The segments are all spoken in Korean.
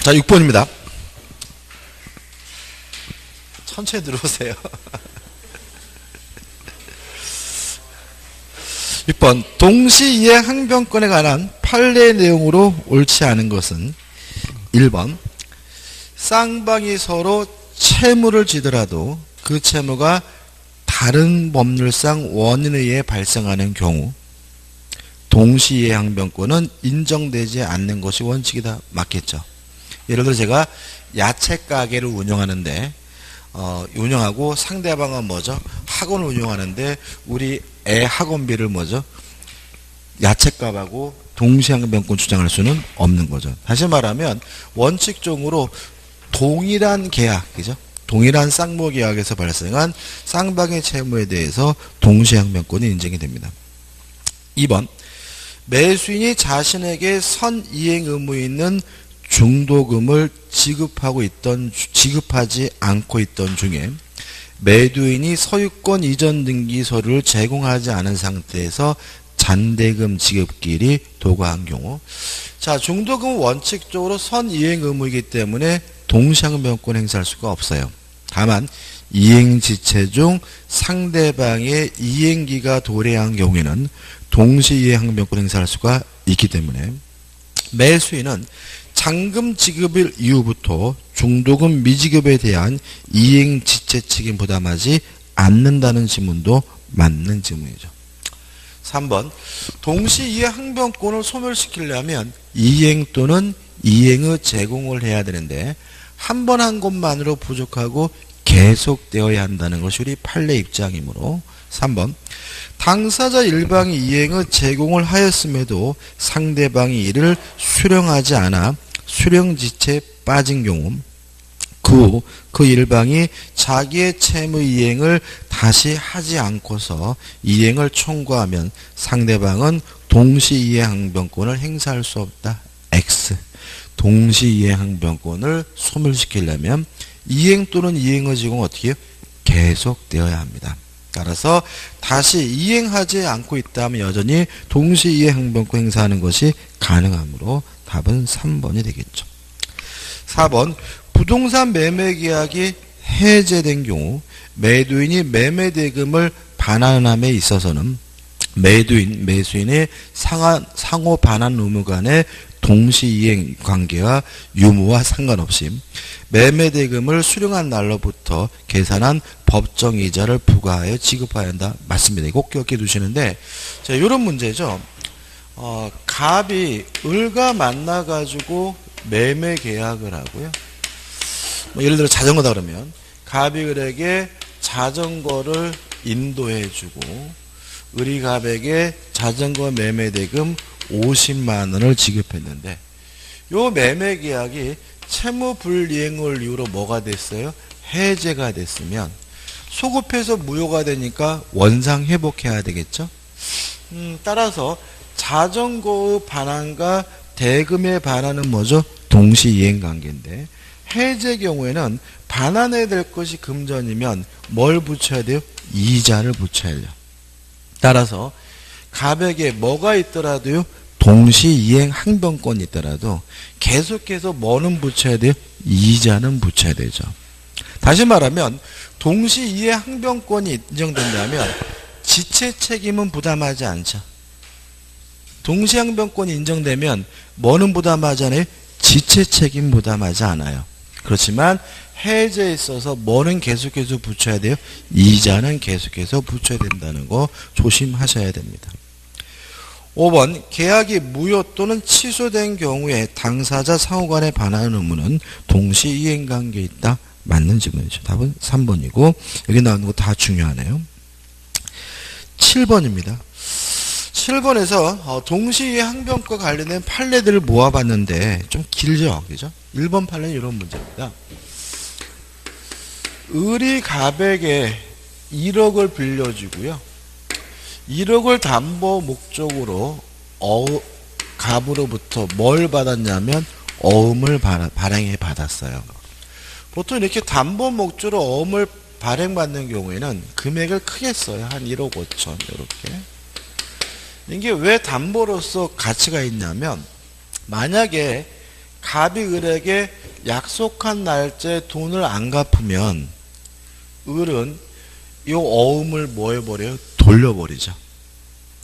자, 6번입니다. 천천히 들어오세요. 6번. 동시이행 항변권에 관한 판례 내용으로 옳지 않은 것은 1번. 쌍방이 서로 채무를 지더라도 그 채무가 다른 법률상 원인에 의해 발생하는 경우 동시이행 항변권은 인정되지 않는 것이 원칙이다. 맞겠죠. 예를 들어 제가 야채 가게를 운영하는데 운영하고 상대방은 뭐죠? 학원을 운영하는데 우리 애 학원비를 뭐죠? 야채값하고 동시항변권 주장할 수는 없는 거죠. 다시 말하면 원칙적으로 동일한 계약, 그죠? 동일한 쌍무 계약에서 발생한 쌍방의 채무에 대해서 동시항변권이 인정이 됩니다. 2번. 매수인이 자신에게 선이행 의무 있는 중도금을 지급하지 않고 있던 중에 매도인이 소유권 이전 등기 서류를 제공하지 않은 상태에서 잔대금 지급기일이 도과한 경우, 자, 중도금은 원칙적으로 선이행 의무이기 때문에 동시항변권 행사할 수가 없어요. 다만 이행지체 중 상대방의 이행기가 도래한 경우에는 동시이행 항변권 행사할 수가 있기 때문에 매수인은 잔금 지급일 이후부터 중도금 미지급에 대한 이행지체 책임 부담하지 않는다는 지문도 맞는 지문이죠. 3번. 동시이행 항변권을 소멸시키려면 이행 또는 이행의 제공을 해야 되는데 한 번 한 것만으로 부족하고 계속되어야 한다는 것이 우리 판례 입장이므로 3번. 당사자 일방이 이행의 제공을 하였음에도 상대방이 이를 수령하지 않아 수령지체에 빠진 경우 그 일방이 자기의 채무 이행을 다시 하지 않고서 이행을 청구하면 상대방은 동시이행 항변권을 행사할 수 없다. X. 동시이행 항변권을 소멸시키려면 이행 또는 이행의 제공은 어떻게 해요? 계속되어야 합니다. 따라서 다시 이행하지 않고 있다면 여전히 동시이행 항변권 행사하는 것이 가능하므로 답은 3번이 되겠죠. 4번. 부동산 매매 계약이 해제된 경우 매도인이 매매 대금을 반환함에 있어서는 매도인, 매수인의 상호 반환 의무 간의 동시이행 관계와 유무와 상관없이 매매 대금을 수령한 날로부터 계산한 법정 이자를 부과하여 지급해야 한다. 맞습니다. 꼭 기억해 두시는데, 자, 이런 문제죠. 갑이 을과 만나가지고 매매 계약을 하고요. 예를 들어 자전거다 그러면 갑이 을에게 자전거를 인도해주고 을이 갑에게 자전거 매매 대금 50만 원을 지급했는데 요 매매 계약이 채무 불이행을 이유로 뭐가 됐어요? 해제가 됐으면 소급해서 무효가 되니까 원상 회복해야 되겠죠? 따라서 자전거의 반환과 대금의 반환은 뭐죠? 동시이행 관계인데 해제 경우에는 반환해야 될 것이 금전이면 뭘 붙여야 돼요? 이자를 붙여야 돼요. 따라서 갑에게 뭐가 있더라도요? 동시이행 항변권이 있더라도 계속해서 뭐는 붙여야 돼요? 이자는 붙여야 되죠. 다시 말하면 동시이행 항변권이 인정된다면 지체 책임은 부담하지 않죠. 동시항변권이 인정되면 뭐는 부담하지 않아요? 지체 책임 부담하지 않아요. 그렇지만 해제에 있어서 뭐는 계속해서 붙여야 돼요? 이자는 계속해서 붙여야 된다는 거 조심하셔야 됩니다. 5번. 계약이 무효 또는 취소된 경우에 당사자 상호간의 반환 의무는 동시이행관계에 있다. 맞는 질문이죠. 답은 3번이고 여기 나오는 거 다 중요하네요. 7번입니다. 7번에서 동시이행 항변과 관련된 판례들을 모아봤는데 좀 길죠. 그죠? 1번 판례는 이런 문제입니다. 을이 갑에게 1억을 빌려주고요. 1억을 담보 목적으로 갑으로부터 뭘 받았냐면 어음을 발행해 받았어요. 보통 이렇게 담보 목적으로 어음을 발행받는 경우에는 금액을 크게 써요. 한 1억 5천 이렇게. 이게 왜 담보로서 가치가 있냐면 만약에 갑이 을에게 약속한 날짜에 돈을 안 갚으면 을은 이 어음을 뭐 해버려요? 돌려버리죠.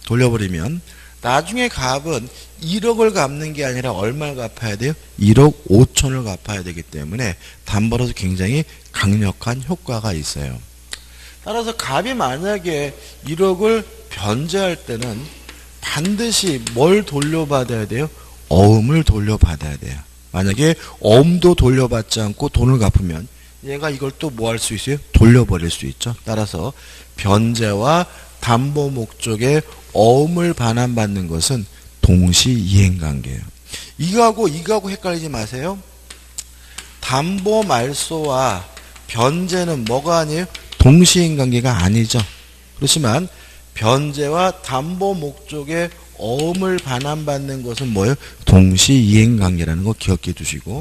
돌려버리면 나중에 갑은 1억을 갚는 게 아니라 얼마를 갚아야 돼요? 1억 5천을 갚아야 되기 때문에 담보로서 굉장히 강력한 효과가 있어요. 따라서 갑이 만약에 1억을 변제할 때는 반드시 뭘 돌려받아야 돼요? 어음을 돌려받아야 돼요. 만약에 어음도 돌려받지 않고 돈을 갚으면 얘가 이걸 또 뭐 할 수 있어요? 돌려버릴 수 있죠. 따라서 변제와 담보 목적의 어음을 반환받는 것은 동시이행관계예요. 이거하고 헷갈리지 마세요. 담보 말소와 변제는 뭐가 아니에요? 동시이행관계가 아니죠. 그렇지만 변제와 담보 목적의 어음을 반환받는 것은 뭐예요? 동시이행관계라는 거 기억해 두시고,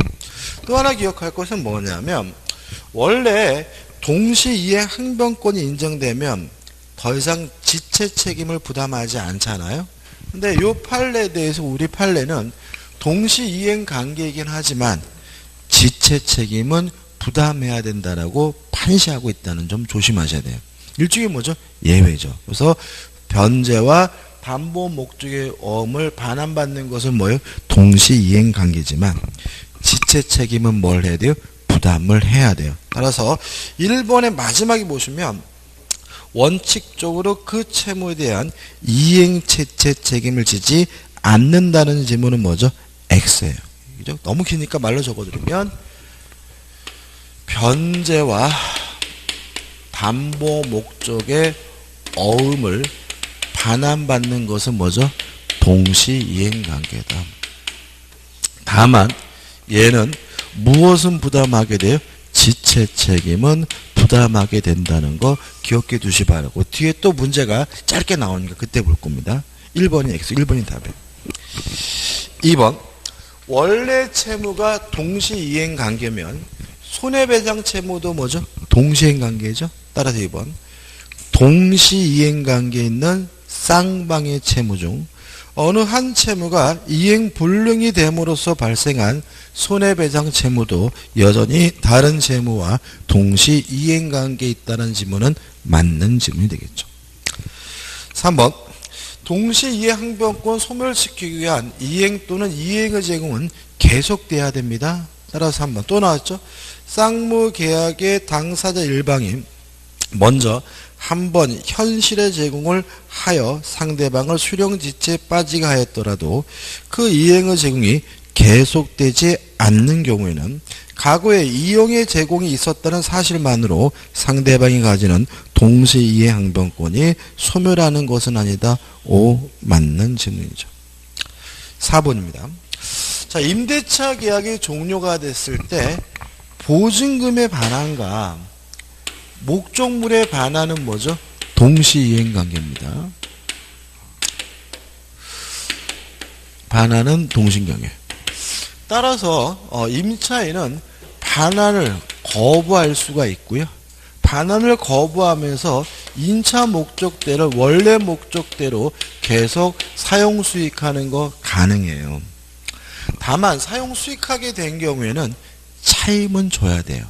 또 하나 기억할 것은 뭐냐면 원래 동시이행 항변권이 인정되면 더 이상 지체 책임을 부담하지 않잖아요. 근데 이 판례에 대해서 우리 판례는 동시이행 관계이긴 하지만 지체 책임은 부담해야 된다라고 판시하고 있다는 점 조심하셔야 돼요. 일종의 뭐죠? 예외죠. 그래서 변제와 담보 목적의 어음을 반환받는 것은 뭐예요? 동시이행 관계지만 지체 책임은 뭘 해야 돼요? 부담을 해야 돼요. 따라서 1번의 마지막에 보시면 원칙적으로 그 채무에 대한 이행체체 책임을 지지 않는다는 지문은 뭐죠? X예요. 그죠? 너무 기니까 말로 적어드리면 변제와 담보 목적의 어음을 반환받는 것은 뭐죠? 동시이행관계다. 다만 얘는 무엇은 부담하게 돼요? 지체 책임은 부담하게 된다는 거 기억해 두시 바라고, 뒤에 또 문제가 짧게 나오니까 그때 볼 겁니다. 1번이 X, 1번이 답이에요. 2번 원래 채무가 동시이행관계면 손해배상 채무도 뭐죠? 동시이행관계죠. 따라서 2번 동시이행관계에 있는 쌍방의 채무 중 어느 한 채무가 이행불능이 됨으로써 발생한 손해배상 채무도 여전히 다른 채무와 동시 이행관계에 있다는 지문은 맞는 지문이 되겠죠. 3번 동시 이행 항변권 소멸시키기 위한 이행 또는 이행의 제공은 계속돼야 됩니다. 따라서 3번 또 나왔죠. 쌍무계약의 당사자 일방이 먼저 한 번 현실의 제공을 하여 상대방을 수령지체에 빠지게 하였더라도 그 이행의 제공이 계속되지 않는 경우에는 과거에 이용의 제공이 있었다는 사실만으로 상대방이 가지는 동시이행 항변권이 소멸하는 것은 아니다. 오, 맞는 질문이죠. 4번입니다. 자, 임대차 계약이 종료가 됐을 때 보증금의 반환과 목적물의 반환은 뭐죠? 동시이행관계입니다. 반환은 동시이행관계. 따라서 임차인은 반환을 거부할 수가 있고요. 반환을 거부하면서 임차 목적대로 원래 목적대로 계속 사용 수익하는 거 가능해요. 다만 사용 수익하게 된 경우에는 차임은 줘야 돼요.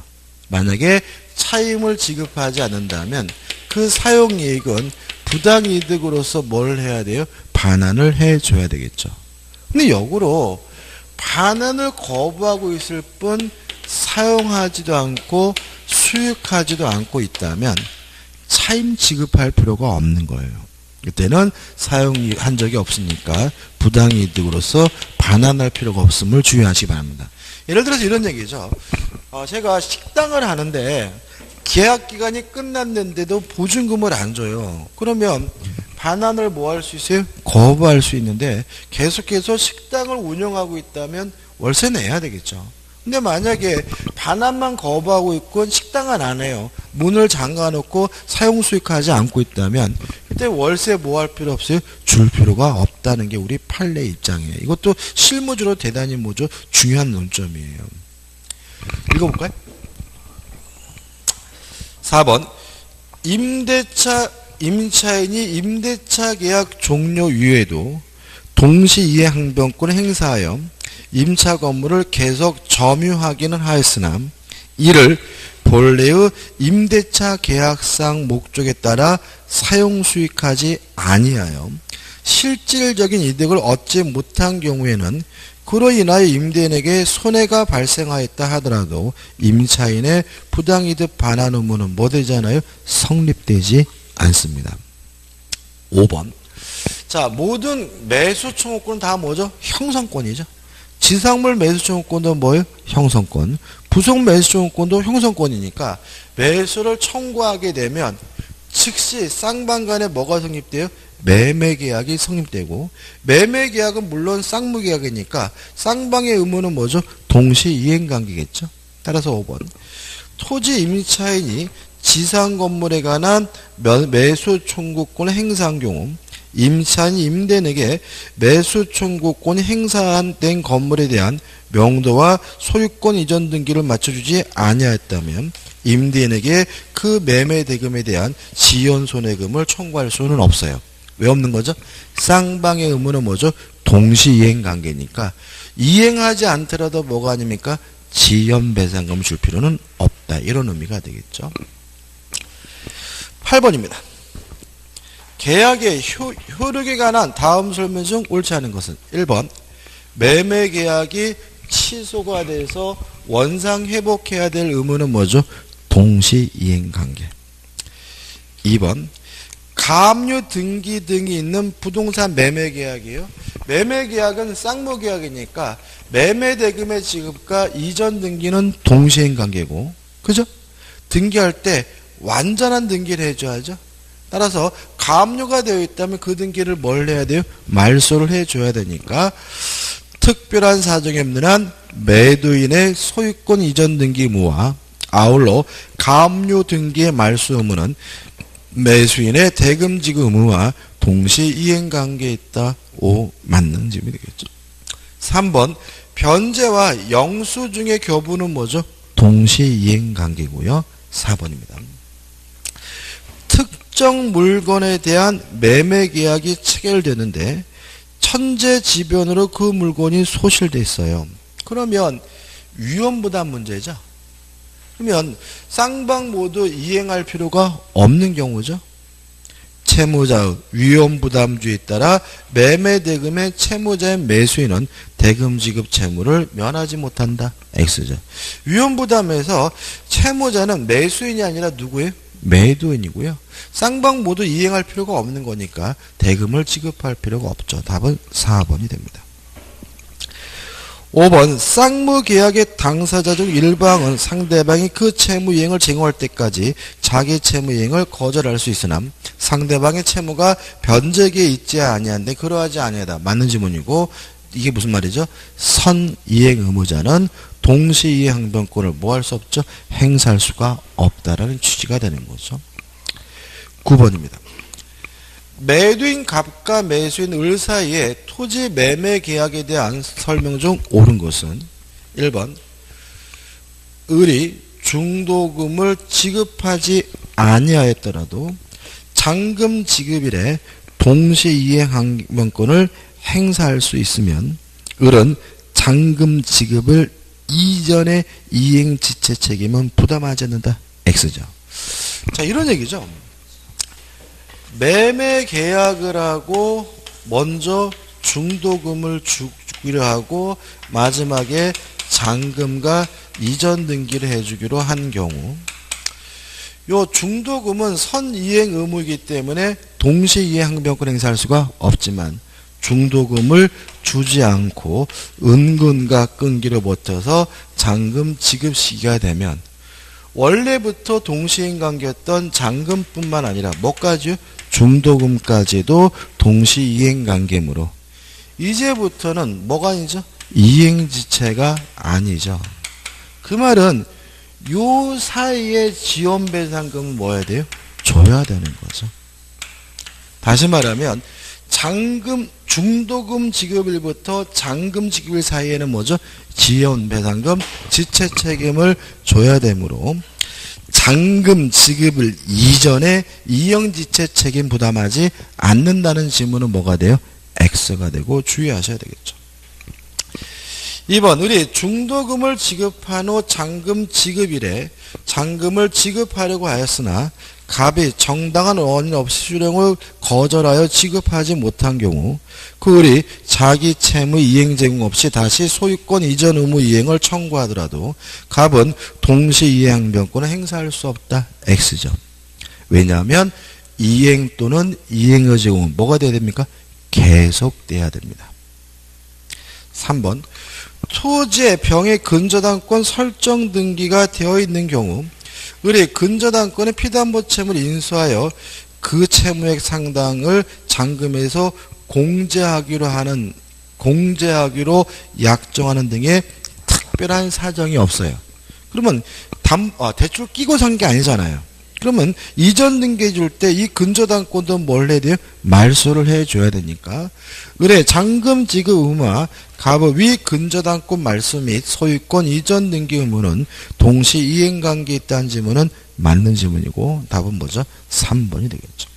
만약에 차임을 지급하지 않는다면 그 사용이익은 부당이득으로서 뭘 해야 돼요? 반환을 해줘야 되겠죠. 근데 역으로 반환을 거부하고 있을 뿐 사용하지도 않고 수익하지도 않고 있다면 차임 지급할 필요가 없는 거예요. 그때는 사용한 적이 없으니까 부당이득으로서 반환할 필요가 없음을 주의하시기 바랍니다. 예를 들어서 이런 얘기죠. 제가 식당을 하는데 계약기간이 끝났는데도 보증금을 안 줘요. 그러면 반환을 뭐 할 수 있어요? 거부할 수 있는데 계속해서 식당을 운영하고 있다면 월세 내야 되겠죠. 근데 만약에 반환만 거부하고 있고 식당은 안 해요. 문을 잠가놓고 사용 수익하지 않고 있다면 그때 월세 뭐 할 필요 없어요? 줄 필요가 없다는 게 우리 판례 입장이에요. 이것도 실무적으로 대단히 뭐죠? 중요한 논점이에요. 읽어볼까요? 4번 임차인이 임대차 계약 종료 이후에도 동시이행 항변권을 행사하여 임차 건물을 계속 점유하기는 하였으나 이를 본래의 임대차 계약상 목적에 따라 사용 수익하지 아니하여 실질적인 이득을 얻지 못한 경우에는 그로 인하여 임대인에게 손해가 발생하였다 하더라도 임차인의 부당이득 반환 의무는 뭐 되잖아요? 성립되지 않습니다. 5번. 자, 모든 매수 청구권은 다 뭐죠? 형성권이죠. 지상물 매수 청구권도 뭐예요? 형성권. 부속 매수 청구권도 형성권이니까 매수를 청구하게 되면 즉시 쌍방 간에 뭐가 성립돼요? 매매계약이 성립되고, 매매계약은 물론 쌍무계약이니까 쌍방의 의무는 뭐죠? 동시이행관계겠죠. 따라서 5번. 토지 임차인이 지상 건물에 관한 매수 청구권 행사한 경우 임차인 임대인에게 매수 청구권이 행사된 건물에 대한 명도와 소유권 이전 등기를 맞춰주지 아니하였다면 임대인에게 그 매매 대금에 대한 지연 손해금을 청구할 수는 없어요. 왜 없는 거죠? 쌍방의 의무는 뭐죠? 동시이행 관계니까 이행하지 않더라도 뭐가 아닙니까? 지연 배상금을 줄 필요는 없다. 이런 의미가 되겠죠. 8번입니다. 계약의 효력에 관한 다음 설명 중 옳지 않은 것은 1번 매매 계약이 취소가 돼서 원상 회복해야 될 의무는 뭐죠? 동시이행 관계. 2번 가압류 등기 등이 있는 부동산 매매 계약이에요. 매매 계약은 쌍무 계약이니까 매매 대금의 지급과 이전 등기는 동시행 관계고, 그죠? 등기할 때 완전한 등기를 해줘야죠. 따라서 가압류가 되어 있다면 그 등기를 뭘 해야 돼요? 말소를 해줘야 되니까 특별한 사정이 없는 한 매도인의 소유권 이전 등기 의무와 아울러 가압류 등기의 말소 의무는 매수인의 대금 지급 의무와 동시 이행 관계에 있다. 5. 맞는 질문이 되겠죠. 3번 변제와 영수증의 교부는 뭐죠? 동시 이행 관계고요. 4번입니다. 특정 물건에 대한 매매 계약이 체결되는데 천재지변으로 그 물건이 소실돼 있어요. 그러면 위험부담 문제죠. 그러면 쌍방 모두 이행할 필요가 없는 경우죠. 채무자의 위험부담주의에 따라 매매대금의 채무자의 매수인은 대금 지급 채무를 면하지 못한다. X죠. 위험부담에서 채무자는 매수인이 아니라 누구예요? 매도인이고요. 쌍방 모두 이행할 필요가 없는 거니까 대금을 지급할 필요가 없죠. 답은 4번이 됩니다. 5번 쌍무계약의 당사자 중 일방은 상대방이 그 채무 이행을 제공할 때까지 자기 채무 이행을 거절할 수 있으나 상대방의 채무가 변제기에 있지 아니한데 그러하지 아니하다. 맞는 지문이고 이게 무슨 말이죠? 선이행 의무자는 동시이행 항변권을 뭐 할 수 없죠? 행사할 수가 없다라는 취지가 되는 거죠. 9번입니다. 매도인 갑과 매수인 을 사이에 토지 매매 계약에 대한 설명 중 옳은 것은 1번 을이 중도금을 지급하지 아니하였더라도 잔금 지급일에 동시이행 항변권을 행사할 수 있으면 을은 잔금 지급을 이전의 이행 지체 책임은 부담하지 않는다. X죠. 자, 이런 얘기죠. 매매 계약을 하고 먼저 중도금을 주기로 하고 마지막에 잔금과 이전 등기를 해주기로 한 경우 요 중도금은 선이행 의무이기 때문에 동시이행 항변권 행사할 수가 없지만 중도금을 주지 않고 은근과 끈기로 버텨서 잔금 지급 시기가 되면 원래부터 동시이행 관계였던 잔금뿐만 아니라 뭐까지요? 중도금까지도 동시이행 관계므로 이제부터는 뭐가 아니죠? 이행지체가 아니죠. 그 말은 요 사이에 지원배상금은 뭐 해야 돼요? 줘야 되는 거죠. 다시 말하면 중도금 지급일부터 잔금 지급일 사이에는 뭐죠? 지연배상금, 지체 책임을 줘야 되므로 잔금 지급을 이전에 이행지체 책임 부담하지 않는다는 지문은 뭐가 돼요? X가 되고 주의하셔야 되겠죠. 2번 우리 중도금을 지급한 후 잔금 지급일에 잔금을 지급하려고 하였으나 갑이 정당한 원인 없이 수령을 거절하여 지급하지 못한 경우 그 을이 자기 채무 이행 제공 없이 다시 소유권 이전 의무 이행을 청구하더라도 갑은 동시 이행항변권을 행사할 수 없다. X죠. 왜냐하면 이행 또는 이행의 제공은 뭐가 돼야 됩니까? 계속돼야 됩니다. 3번 토지의 병의 근저당권 설정 등기가 되어 있는 경우 을이 근저당권의 피담보 채무를 인수하여 그 채무액 상당을 잔금에서 공제하기로 약정하는 등의 특별한 사정이 없어요. 그러면 대출 끼고 산 게 아니잖아요. 그러면 이전 등기해 줄 때 이 근저당권도 뭘 해야 돼요? 말소를 해줘야 되니까 을의 잔금 지급 의무와 갑의 위 근저당권 말소 및 소유권 이전 등기 의무는 동시 이행관계에 있다는 지문은 맞는 지문이고 답은 뭐죠? 3번이 되겠죠.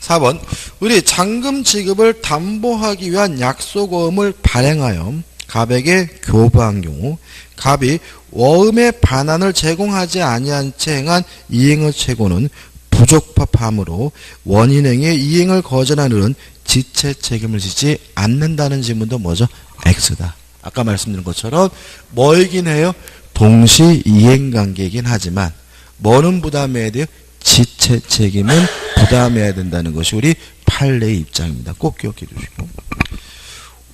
4번 을이 잔금 지급을 담보하기 위한 약속어음을 발행하여 갑에게 교부한 경우 갑이 워음의 반환을 제공하지 아니한 채 행한 이행의 최고는 부적합하므로 원인행의 이행을 거절한 을은 지체 책임을 지지 않는다는 지문도 뭐죠? X다. 아까 말씀드린 것처럼 뭐이긴 해요? 동시 이행관계이긴 하지만 뭐는 부담해야 돼요? 지체 책임은 부담해야 된다는 것이 우리 판례의 입장입니다. 꼭 기억해 주시고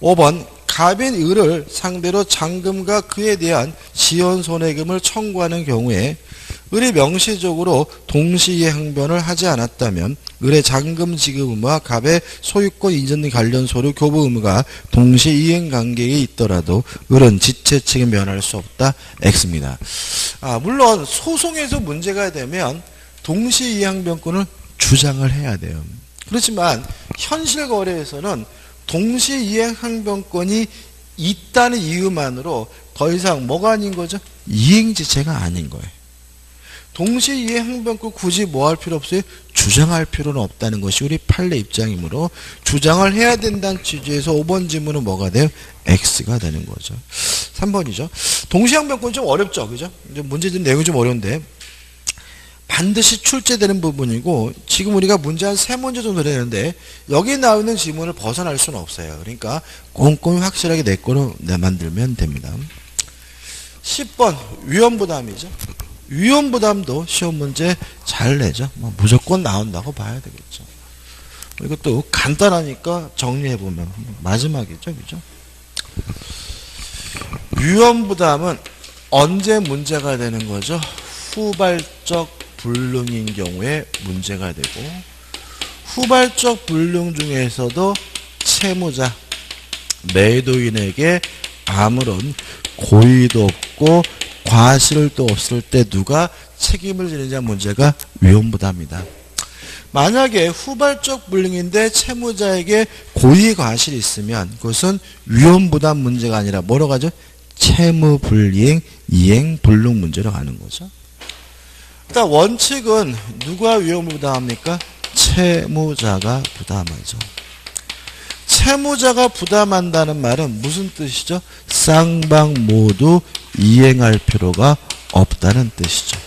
5번 갑인 을을 상대로 잔금과 그에 대한 지연손해금을 청구하는 경우에 을이 명시적으로 동시이행항변을 하지 않았다면 을의 잔금 지급 의무와 갑의 소유권 이전 등 관련 서류 교부 의무가 동시이행관계에 있더라도 을은 지체 책임 면할 수 없다. X입니다. 물론 소송에서 문제가 되면 동시이행항변권을 주장을 해야 돼요. 그렇지만 현실 거래에서는 동시이행항변권이 있다는 이유만으로 더 이상 뭐가 아닌 거죠? 이행지체가 아닌 거예요. 동시이행항변권 굳이 뭐 할 필요 없어요? 주장할 필요는 없다는 것이 우리 판례 입장이므로 주장을 해야 된다는 취지에서 5번 지문은 뭐가 돼요? X가 되는 거죠. 3번이죠. 동시이행항변권 좀 어렵죠? 그죠? 문제집 내용이 좀 어려운데 반드시 출제되는 부분이고 지금 우리가 문제 한 3문제 정도 되는데 여기 나오는 지문을 벗어날 수는 없어요. 그러니까 꼼꼼히 확실하게 내 거로 만들면 됩니다. 10번 위험부담이죠. 위험부담도 시험 문제 잘 내죠. 무조건 나온다고 봐야 되겠죠. 그리고 또 간단하니까 정리해보면 마지막이죠. 그죠? 위험부담은 언제 문제가 되는 거죠? 후발적 불능인 경우에 문제가 되고 후발적 불능 중에서도 채무자, 매도인에게 아무런 고의도 없고 과실도 없을 때 누가 책임을 지느냐 문제가 위험부담이다. 만약에 후발적 불능인데 채무자에게 고의 과실이 있으면 그것은 위험부담 문제가 아니라 뭐로 가죠? 채무불이행, 이행, 불능 문제로 가는 거죠. 일단 원칙은 누가 위험을 부담합니까? 채무자가 부담하죠. 채무자가 부담한다는 말은 무슨 뜻이죠? 쌍방 모두 이행할 필요가 없다는 뜻이죠.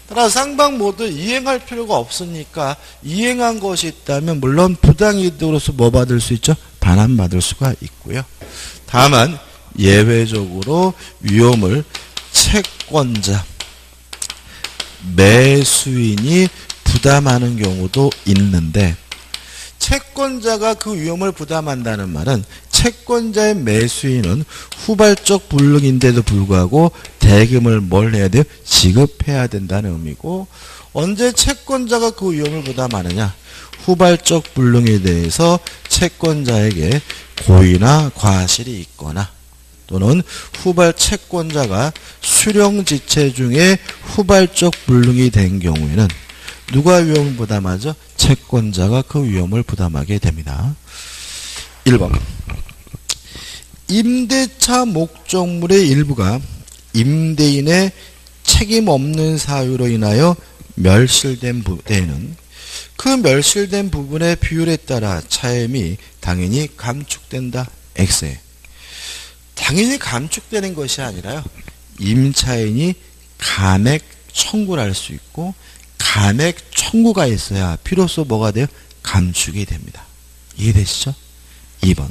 따라 쌍방 모두 이행할 필요가 없으니까 이행한 것이 있다면 물론 부당이득으로서 뭐 받을 수 있죠? 반환받을 수가 있고요. 다만 예외적으로 위험을 채권자, 매수인이 부담하는 경우도 있는데 채권자가 그 위험을 부담한다는 말은 채권자의 매수인은 후발적 불능인데도 불구하고 대금을 뭘 해야 돼요? 지급해야 된다는 의미고 언제 채권자가 그 위험을 부담하느냐? 후발적 불능에 대해서 채권자에게 고의나 과실이 있거나 또는 후발 채권자가 수령지체 중에 후발적 불능이 된 경우에는 누가 위험을 부담하죠? 채권자가 그 위험을 부담하게 됩니다. 1번 임대차 목적물의 일부가 임대인의 책임 없는 사유로 인하여 멸실된 때에는 그 멸실된 부분의 비율에 따라 차임이 당연히 감축된다. X에 당연히 감축되는 것이 아니라요. 임차인이 감액 청구를 할 수 있고 감액 청구가 있어야 비로소 뭐가 돼요? 감축이 됩니다. 이해되시죠? 2번.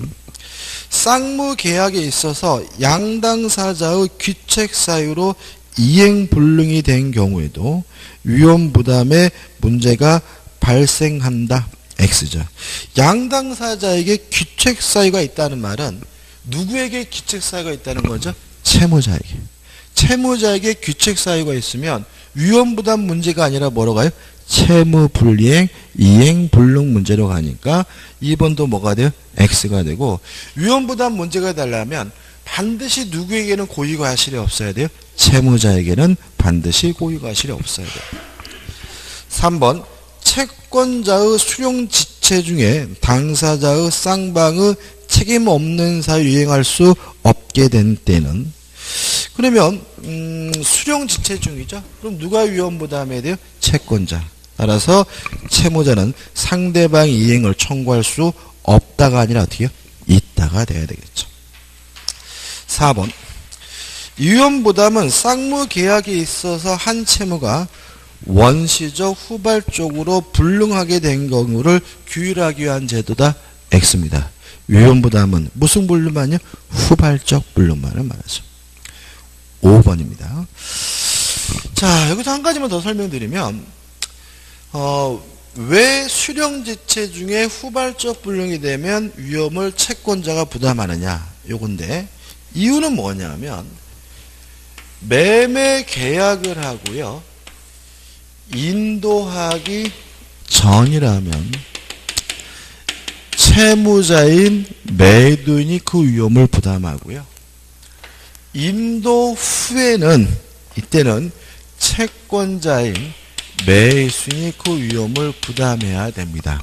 쌍무 계약에 있어서 양당사자의 귀책 사유로 이행불능이 된 경우에도 위험부담의 문제가 발생한다. X죠. 양당사자에게 귀책 사유가 있다는 말은 누구에게 귀책 사유가 있다는 거죠? 채무자에게. 채무자에게 귀책 사유가 있으면 위험부담 문제가 아니라 뭐로 가요? 채무불이행, 이행불능 문제로 가니까 2번도 뭐가 돼요? X가 되고, 위험부담 문제가 되려면 반드시 누구에게는 고의과실이 없어야 돼요? 채무자에게는 반드시 고의과실이 없어야 돼요. 3번. 채권자의 수령지체 중에 당사자의 쌍방의 책임 없는 사유 이행할 수 없게 된 때는, 그러면 수령지체 중이죠. 그럼 누가 위험부담해야 돼요? 채권자. 따라서 채무자는 상대방 이행을 청구할 수 없다가 아니라 어떻게 해요? 있다가 돼야 되겠죠. 4번. 위험부담은 쌍무계약에 있어서 한 채무가 원시적 후발적으로 불능하게 된 경우를 규율하기 위한 제도다. X입니다. 위험부담은 무슨 불능만요? 후발적 불능만을 말하죠. 5번입니다. 자, 여기서 한 가지만 더 설명드리면 왜 수령지체 중에 후발적 불능이 되면 위험을 채권자가 부담하느냐 요건데, 이유는 뭐냐면 매매 계약을 하고요 인도하기 전이라면 채무자인 매도인이 그 위험을 부담하고요, 인도 후에는 이때는 채권자인 매수인이 그 위험을 부담해야 됩니다.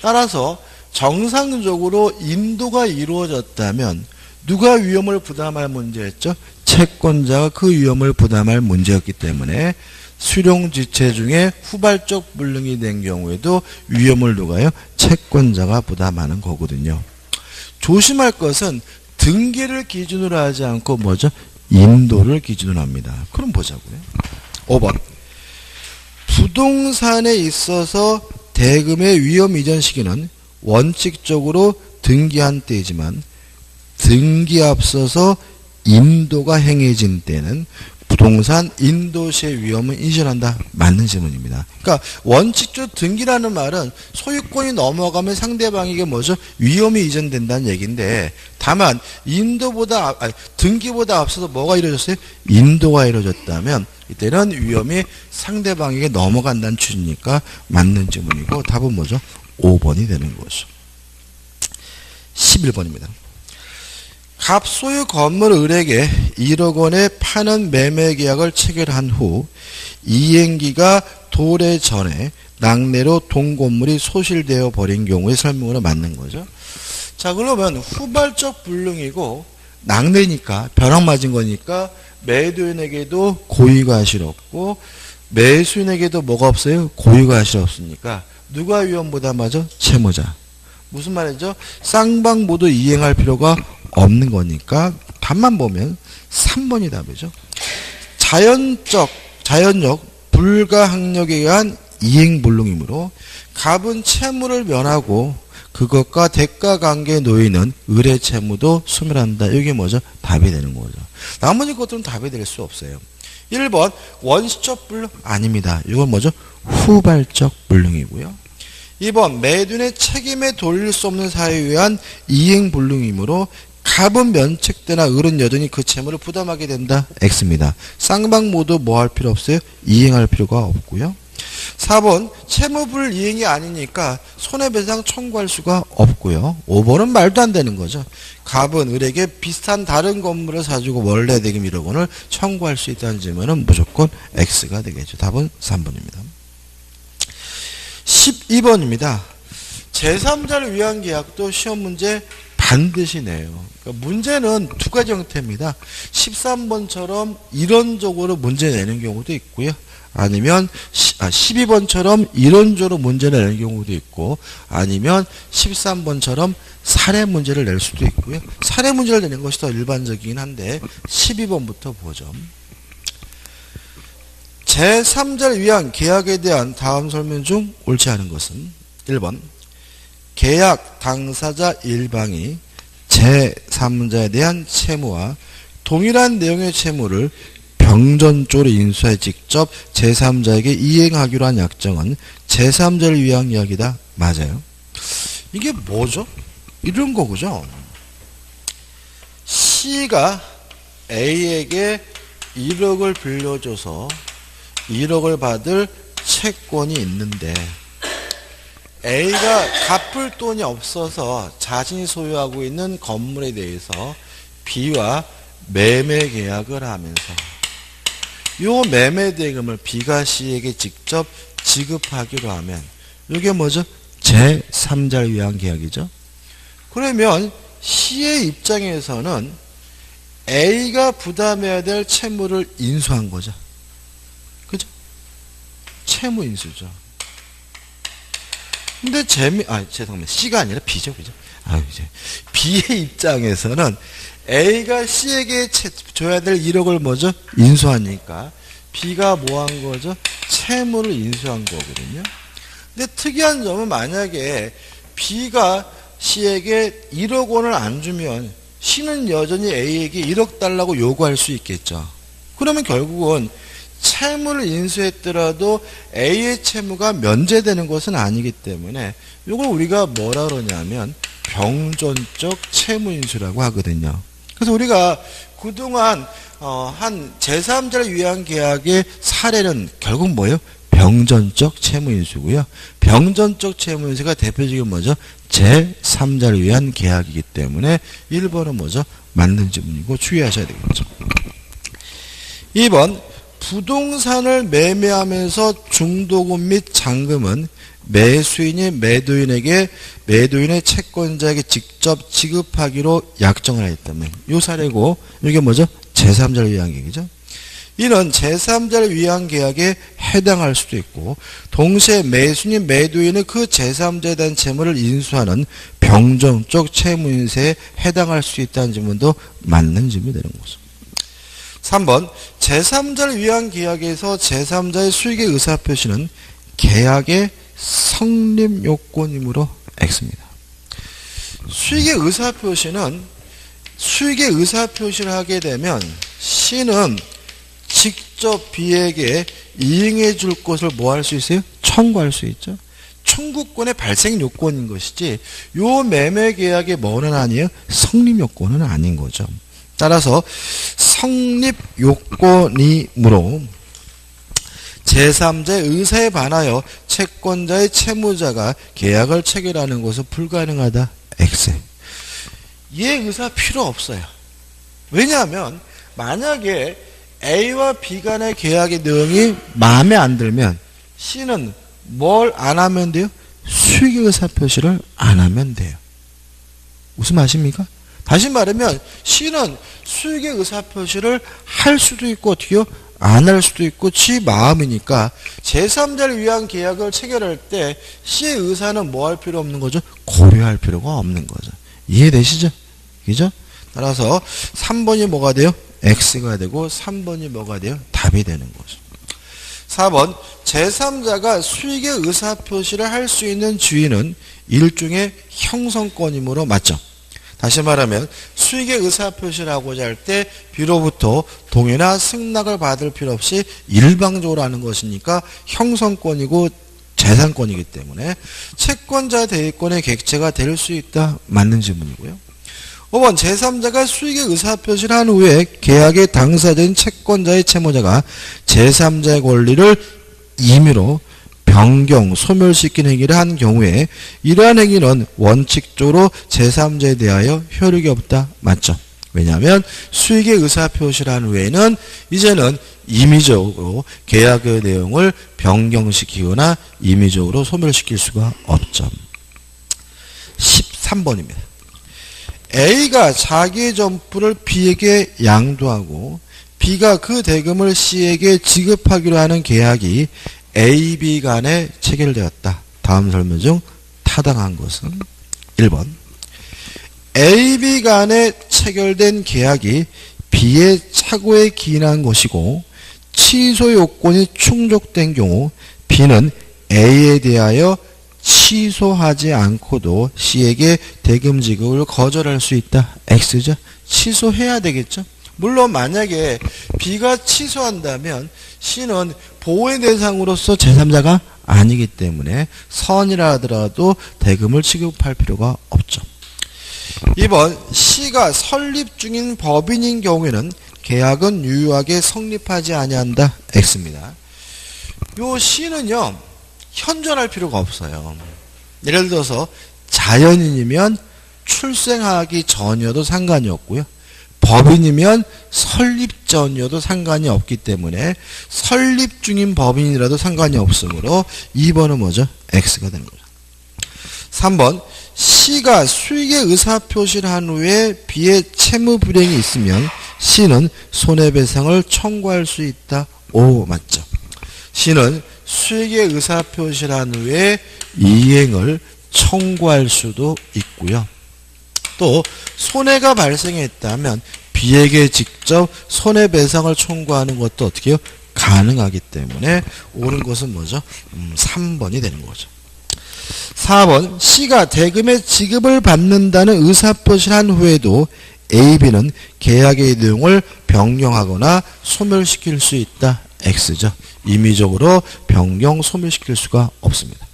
따라서 정상적으로 인도가 이루어졌다면 누가 위험을 부담할 문제였죠? 채권자가 그 위험을 부담할 문제였기 때문에 수령지체 중에 후발적 불능이 된 경우에도 위험을 누가요? 채권자가 부담하는 거거든요. 조심할 것은 등기를 기준으로 하지 않고 뭐죠? 인도를 기준으로 합니다. 그럼 보자고요. 5번. 부동산에 있어서 대금의 위험 이전 시기는 원칙적으로 등기한 때이지만 등기 앞서서 인도가 행해진 때는 부동산 인도시의 위험을 인정한다. 맞는 질문입니다. 그러니까 원칙적으로 등기라는 말은 소유권이 넘어가면 상대방에게 뭐죠? 위험이 이전된다는 얘기인데, 다만 등기보다 앞서서 뭐가 이루어졌어요? 인도가 이루어졌다면 이때는 위험이 상대방에게 넘어간다는 취지니까 맞는 질문이고, 답은 뭐죠? 5번이 되는 거죠. 11번입니다. 갑소유 건물을 을에게 1억 원에 파는 매매 계약을 체결한 후 이행기가 도래 전에 낙내로 동건물이 소실되어 버린 경우의 설명으로 맞는 거죠. 자, 그러면 후발적 불능이고 낙내니까 벼락 맞은 거니까 매도인에게도 고의과실 없고 매수인에게도 뭐가 없어요? 고의과실 없으니까 누가 위험 부담하죠? 채무자. 무슨 말이죠? 쌍방 모두 이행할 필요가 없는 거니까 답만 보면 3번이 답이죠. 자연적 불가항력에 의한 이행불능이므로 갑은 채무를 면하고 그것과 대가관계에 놓이는 의뢰 채무도 소멸한다. 이게 뭐죠? 답이 되는 거죠. 나머지 것들은 답이 될 수 없어요. 1번 원시적 불능 아닙니다. 이건 뭐죠? 후발적 불능이고요. 2번 매도인의 책임에 돌릴 수 없는 사유에 의한 이행불능이므로 갑은 면책되나 을은 여전히 그 채무를 부담하게 된다. X입니다. 쌍방 모두 뭐 할 필요 없어요? 이행할 필요가 없고요. 4번 채무불 이행이 아니니까 손해배상 청구할 수가 없고요. 5번은 말도 안 되는 거죠. 갑은 을에게 비슷한 다른 건물을 사주고 원래 대금 1억 원을 청구할 수 있다는 질문은 무조건 X가 되겠죠. 답은 3번입니다. 12번입니다. 제3자를 위한 계약도 시험 문제 반드시 내요. 그러니까 문제는 두 가지 형태입니다. 13번처럼 이론적으로 문제 내는 경우도 있고요. 아니면 12번처럼 이론적으로 문제를 내는 경우도 있고 아니면 13번처럼 사례 문제를 낼 수도 있고요. 사례 문제를 내는 것이 더 일반적이긴 한데 12번부터 보죠. 제3자를 위한 계약에 대한 다음 설명 중 옳지 않은 것은 1번 계약 당사자 일방이 제3자에 대한 채무와 동일한 내용의 채무를 병전조로 인수해 직접 제3자에게 이행하기로 한 약정은 제3자를 위한 이야기다. 맞아요. 이게 뭐죠? 이런 거죠. C가 A에게 1억을 빌려줘서 1억을 받을 채권이 있는데 A가 갚을 돈이 없어서 자신이 소유하고 있는 건물에 대해서 B와 매매 계약을 하면서 요 매매 대금을 B가 C에게 직접 지급하기로 하면 이게 뭐죠? 제3자를 위한 계약이죠. 그러면 C의 입장에서는 A가 부담해야 될 채무를 인수한 거죠. 그죠? 채무 인수죠. 근데 죄송합니다. C가 아니라 B죠. 그죠? 이제 B의 입장에서는 A가 C에게 줘야 될 1억을 뭐죠? 인수하니까 B가 뭐 한 거죠? 채무를 인수한 거거든요. 근데 특이한 점은 만약에 B가 C에게 1억 원을 안 주면 C는 여전히 A에게 1억 달라고 요구할 수 있겠죠. 그러면 결국은 채무를 인수했더라도 A의 채무가 면제되는 것은 아니기 때문에 이걸 우리가 뭐라 그러냐면 병전적 채무 인수라고 하거든요. 그래서 우리가 그동안 한 제3자를 위한 계약의 사례는 결국 뭐예요? 병전적 채무 인수고요. 병전적 채무 인수가 대표적인 뭐죠? 제3자를 위한 계약이기 때문에 1번은 뭐죠? 맞는 지문이고 주의하셔야 되겠죠. 2번 부동산을 매매하면서 중도금 및 잔금은 매수인이 매도인의 채권자에게 직접 지급하기로 약정을 했다면 이 사례고 이게 뭐죠? 제3자를 위한 계약이죠. 이는 제3자를 위한 계약에 해당할 수도 있고 동시에 매수인이 매도인의 그 제3자에 대한 채무를 인수하는 병정적 채무인세에 해당할 수 있다는 질문도 맞는 질문이 되는 거죠. 3번 제3자를 위한 계약에서 제3자의 수익의 의사표시는 계약의 성립 요건이므로 X입니다. 수익의 의사표시를 하게 되면 C는 직접 B에게 이행해 줄 것을 뭐 할 수 있어요? 청구할 수 있죠. 청구권의 발생 요건인 것이지 요 매매 계약의 뭐는 아니에요? 성립 요건은 아닌 거죠. 따라서 성립 요건이므로 제3자의 의사에 반하여 채권자의 채무자가 계약을 체결하는 것은 불가능하다. X. 얘 의사 필요 없어요. 왜냐하면 만약에 A와 B 간의 계약의 내용이 마음에 안 들면 C는 뭘 안 하면 돼요? 수익의 의사표시를 안 하면 돼요. 무슨 말씀입니까? 다시 말하면 C는 수익의 의사표시를 할 수도 있고 어떻게요? 안 할 수도 있고 지 마음이니까 제3자를 위한 계약을 체결할 때 C의 의사는 뭐 할 필요 없는 거죠? 고려할 필요가 없는 거죠. 이해되시죠? 그죠? 따라서 3번이 뭐가 돼요? X가 되고 3번이 뭐가 돼요? 답이 되는 거죠. 4번 제3자가 수익의 의사표시를 할 수 있는 주인은 일종의 형성권이므로 맞죠? 다시 말하면 수익의 의사표시를 하고자 할 때 B로부터 동의나 승낙을 받을 필요 없이 일방적으로 하는 것이니까 형성권이고 재산권이기 때문에 채권자 대위권의 객체가 될 수 있다. 맞는 질문이고요. 5번 제3자가 수익의 의사표시를 한 후에 계약의 당사자인 채권자의 채무자가 제3자의 권리를 임의로 변경, 소멸시키는 행위를 한 경우에 이러한 행위는 원칙적으로 제3자에 대하여 효력이 없다. 맞죠? 왜냐하면 수익의 의사표시를 한 후에는 이제는 임의적으로 계약의 내용을 변경시키거나 임의적으로 소멸시킬 수가 없죠. 13번입니다. A가 자기의 점포를 B에게 양도하고 B가 그 대금을 C에게 지급하기로 하는 계약이 A, B 간에 체결되었다. 다음 설명 중 타당한 것은 1번. A, B 간에 체결된 계약이 B의 착오에 기인한 것이고 취소 요건이 충족된 경우 B는 A에 대하여 취소하지 않고도 C에게 대금 지급을 거절할 수 있다. X죠. 취소해야 되겠죠. 물론 만약에 B가 취소한다면 C는 보호의 대상으로서 제3자가 아니기 때문에 선이라 하더라도 대금을 지급할 필요가 없죠. 2번 C가 설립 중인 법인인 경우에는 계약은 유효하게 성립하지 아니한다. X입니다. 요 C는요. 현존할 필요가 없어요. 예를 들어서 자연인이면 출생하기 전이어도 상관이 없고요. 법인이면 설립 전이어도 상관이 없기 때문에 설립 중인 법인이라도 상관이 없으므로 2번은 뭐죠? X가 되는 거죠. 3번 C가 수익의 의사표시를 한 후에 B의 채무 불이행이 있으면 C는 손해배상을 청구할 수 있다. O 맞죠? C는 수익의 의사표시를 한 후에 이행을 청구할 수도 있고요. 또 손해가 발생했다면 B에게 직접 손해배상을 청구하는 것도 어떻게 해요? 가능하기 때문에 옳은 것은 뭐죠? 3번이 되는 거죠. 4번 C가 대금의 지급을 받는다는 의사표시를 한 후에도 A, B는 계약의 내용을 변경하거나 소멸시킬 수 있다. X죠. 임의적으로 변경, 소멸시킬 수가 없습니다.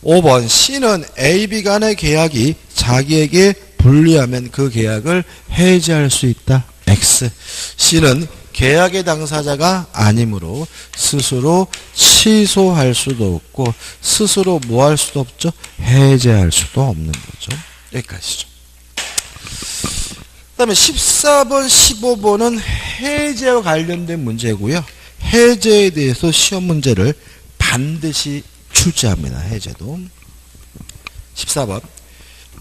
5번 C는 A, B 간의 계약이 자기에게 불리하면 그 계약을 해지할 수 있다. X. C는 계약의 당사자가 아니므로 스스로 취소할 수도 없고 스스로 뭐 할 수도 없죠? 해제할 수도 없는 거죠. 여기까지죠. 그 다음에 14번, 15번은 해제와 관련된 문제고요. 해제에 대해서 시험 문제를 반드시 출제합니다. 해제도. 14번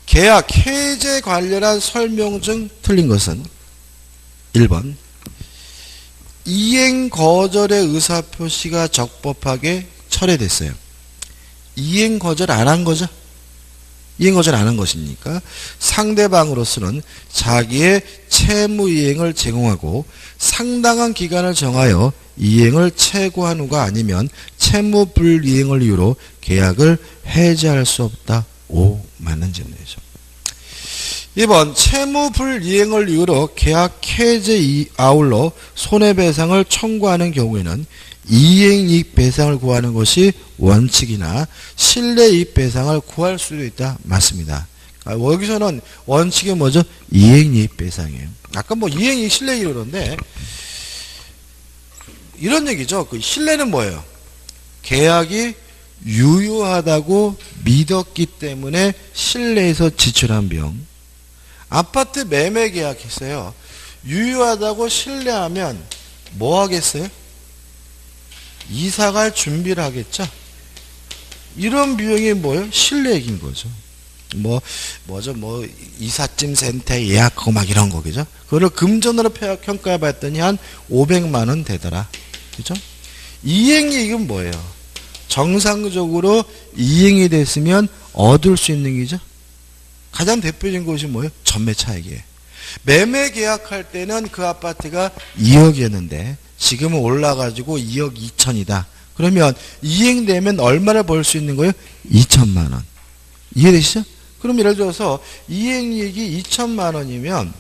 계약 해제 관련한 설명 중 틀린 것은 1번 이행 거절의 의사표시가 적법하게 철회됐어요. 이행 거절 안 한 거죠? 이행 거절 안 한 것입니까? 상대방으로서는 자기의 채무 이행을 제공하고 상당한 기간을 정하여 이행을 최고한 후가 아니면 채무 불이행을 이유로 계약을 해지할 수 없다. 오, 맞는 질문이죠. 2번 채무 불이행을 이유로 계약 해제 아울러 손해배상을 청구하는 경우에는 이행이익 배상을 구하는 것이 원칙이나 실내이익 배상을 구할 수도 있다. 맞습니다. 여기서는 원칙이 뭐죠? 이행이익 배상이에요. 아까 뭐 이행이익 실내이익 그러는데 이런 얘기죠. 그 실내는 뭐예요? 계약이 유효하다고 믿었기 때문에 실내에서 지출한 비용. 아파트 매매 계약했어요. 유효하다고 신뢰하면 뭐 하겠어요? 이사 갈 준비를 하겠죠? 이런 비용이 뭐예요? 실내액인 거죠. 이삿짐 센터 예약하고 막 이런 거겠죠? 그거를 금전으로 평가해 봤더니 한 500만 원 되더라. 그죠? 이행이익은 뭐예요? 정상적으로 이행이 됐으면 얻을 수 있는 게죠? 가장 대표적인 것이 뭐예요? 전매 차익이에요. 매매 계약할 때는 그 아파트가 2억이었는데 지금은 올라가지고 2억 2천이다. 그러면 이행되면 얼마를 벌 수 있는 거예요? 2천만 원. 이해되시죠? 그럼 예를 들어서 이행이익이 2천만 원이면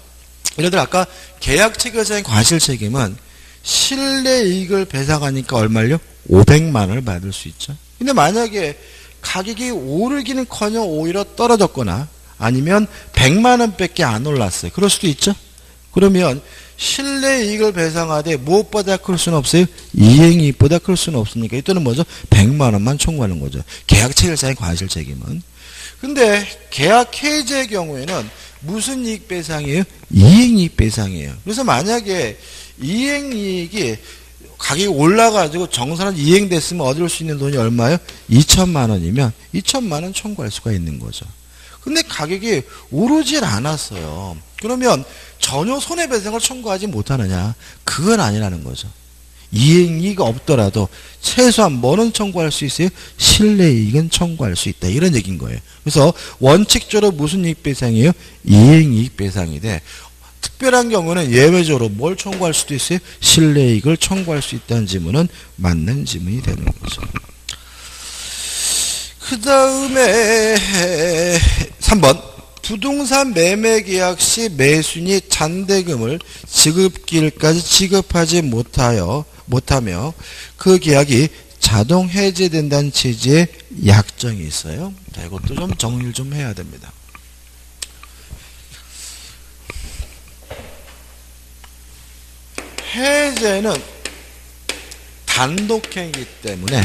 예를 들어 아까 계약 체결자의 과실 책임은 실내이익을 배상하니까 얼마요? 500만 원을 받을 수 있죠. 근데 만약에 가격이 오르기는커녕 오히려 떨어졌거나 아니면 100만 원밖에 안 올랐어요. 그럴 수도 있죠. 그러면 실내이익을 배상하되 무엇보다 클 수는 없어요? 이행이익보다 클 수는 없으니까 이때는 뭐죠? 100만 원만 청구하는 거죠. 계약 체결자의 과실 책임은. 근데 계약 해제의 경우에는 무슨 이익 배상이에요? 이행이익 배상이에요. 그래서 만약에 이행이익이 가격이 올라가지고 정산은 이행됐으면 얻을 수 있는 돈이 얼마예요? 2천만 원이면 2천만 원 청구할 수가 있는 거죠. 근데 가격이 오르질 않았어요. 그러면 전혀 손해배상을 청구하지 못하느냐? 그건 아니라는 거죠. 이행이익이 없더라도 최소한 뭐는 청구할 수 있어요? 실내이익은 청구할 수 있다. 이런 얘기인 거예요. 그래서 원칙적으로 무슨 이익배상이에요? 이행이익배상이 돼. 특별한 경우는 예외적으로 뭘 청구할 수도 있어요? 실내이익을 청구할 수 있다는 지문은 맞는 지문이 되는 거죠. 그 다음에 3번 부동산 매매 계약 시 매수인이 잔대금을 지급기일까지 지급하지 못하며 그 계약이 자동 해제된다는 취지의 약정이 있어요. 자, 이것도 좀 정리를 좀 해야 됩니다. 해제는 단독행위이기 때문에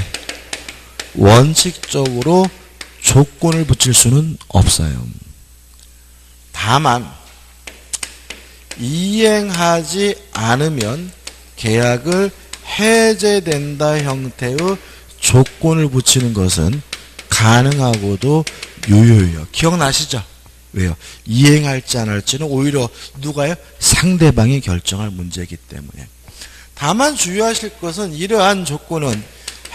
원칙적으로 조건을 붙일 수는 없어요. 다만 이행하지 않으면 계약을 해제된다 형태의 조건을 붙이는 것은 가능하고도 유효해요. 기억나시죠? 왜요? 이행할지 안 할지는 오히려 누가요? 상대방이 결정할 문제이기 때문에. 다만 주의하실 것은 이러한 조건은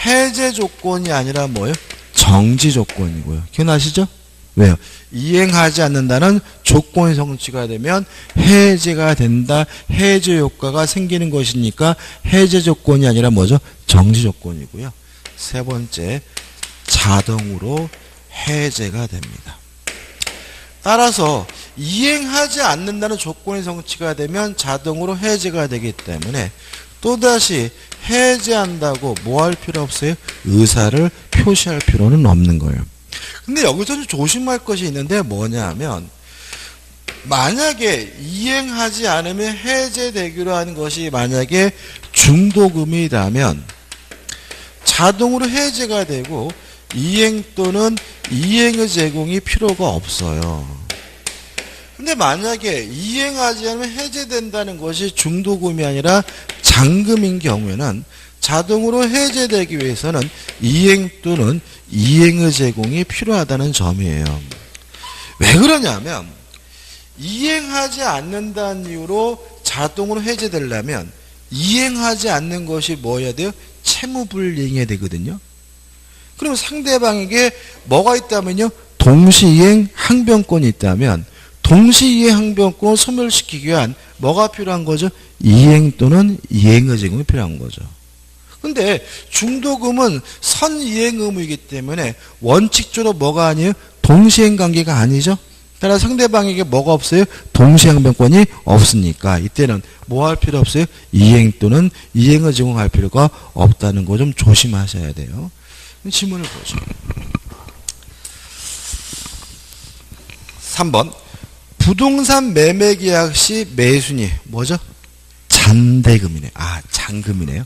해제 조건이 아니라 뭐예요? 정지 조건이고요. 기억나시죠? 왜요? 이행하지 않는다는 조건이 성취가 되면 해제가 된다. 해제 효과가 생기는 것이니까 해제 조건이 아니라 뭐죠? 정지 조건이고요. 세 번째, 자동으로 해제가 됩니다. 따라서 이행하지 않는다는 조건이 성취가 되면 자동으로 해제가 되기 때문에 또다시 해제한다고 뭐 할 필요 없어요? 의사를 표시할 필요는 없는 거예요. 근데 여기서 좀 조심할 것이 있는데 뭐냐 하면 만약에 이행하지 않으면 해제되기로 하는 것이 만약에 중도금이라면 자동으로 해제가 되고 이행 또는 이행의 제공이 필요가 없어요. 근데 만약에 이행하지 않으면 해제된다는 것이 중도금이 아니라 잔금인 경우에는 자동으로 해제되기 위해서는 이행 또는 이행의 제공이 필요하다는 점이에요. 왜 그러냐면 이행하지 않는다는 이유로 자동으로 해제되려면 이행하지 않는 것이 뭐여야 돼요? 채무불이행해야 되거든요. 그럼 상대방에게 뭐가 있다면요? 동시이행 항변권이 있다면 동시이행 항변권을 소멸시키기 위한 뭐가 필요한 거죠? 이행 또는 이행의 제공이 필요한 거죠. 근데 중도금은 선이행 의무이기 때문에 원칙적으로 뭐가 아니에요? 동시행 관계가 아니죠. 따라 상대방에게 뭐가 없어요? 동시항변권이 없으니까 이때는 뭐 할 필요 없어요? 이행 또는 이행을 제공할 필요가 없다는 거 좀 조심하셔야 돼요. 지문을 보죠. 3번 부동산 매매 계약 시 매수인이 뭐죠? 잔대금이네. 잔금이네요.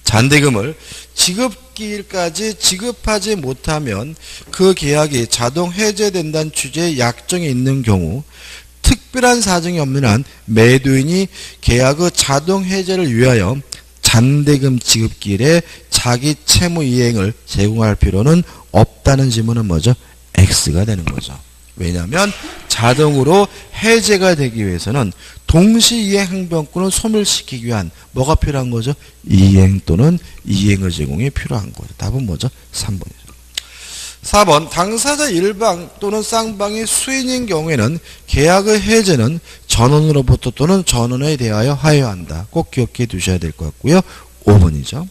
잔대금을 지급기일까지 지급하지 못하면 그 계약이 자동 해제된다는 취지의 약정이 있는 경우 특별한 사정이 없는 한 매도인이 계약의 자동 해제를 위하여 잔대금 지급기일에 자기 채무 이행을 제공할 필요는 없다는 지문은 뭐죠? X가 되는 거죠. 왜냐하면 자동으로 해제가 되기 위해서는 동시이행 항변권을 소멸시키기 위한 뭐가 필요한 거죠? 이행 또는 이행의 제공이 필요한 거죠. 답은 뭐죠? 3번이죠. 4번 당사자 일방 또는 쌍방이 수인인 경우에는 계약의 해제는 전원으로부터 또는 전원에 대하여 하여한다. 꼭 기억해 두셔야 될 것 같고요. 5번이죠.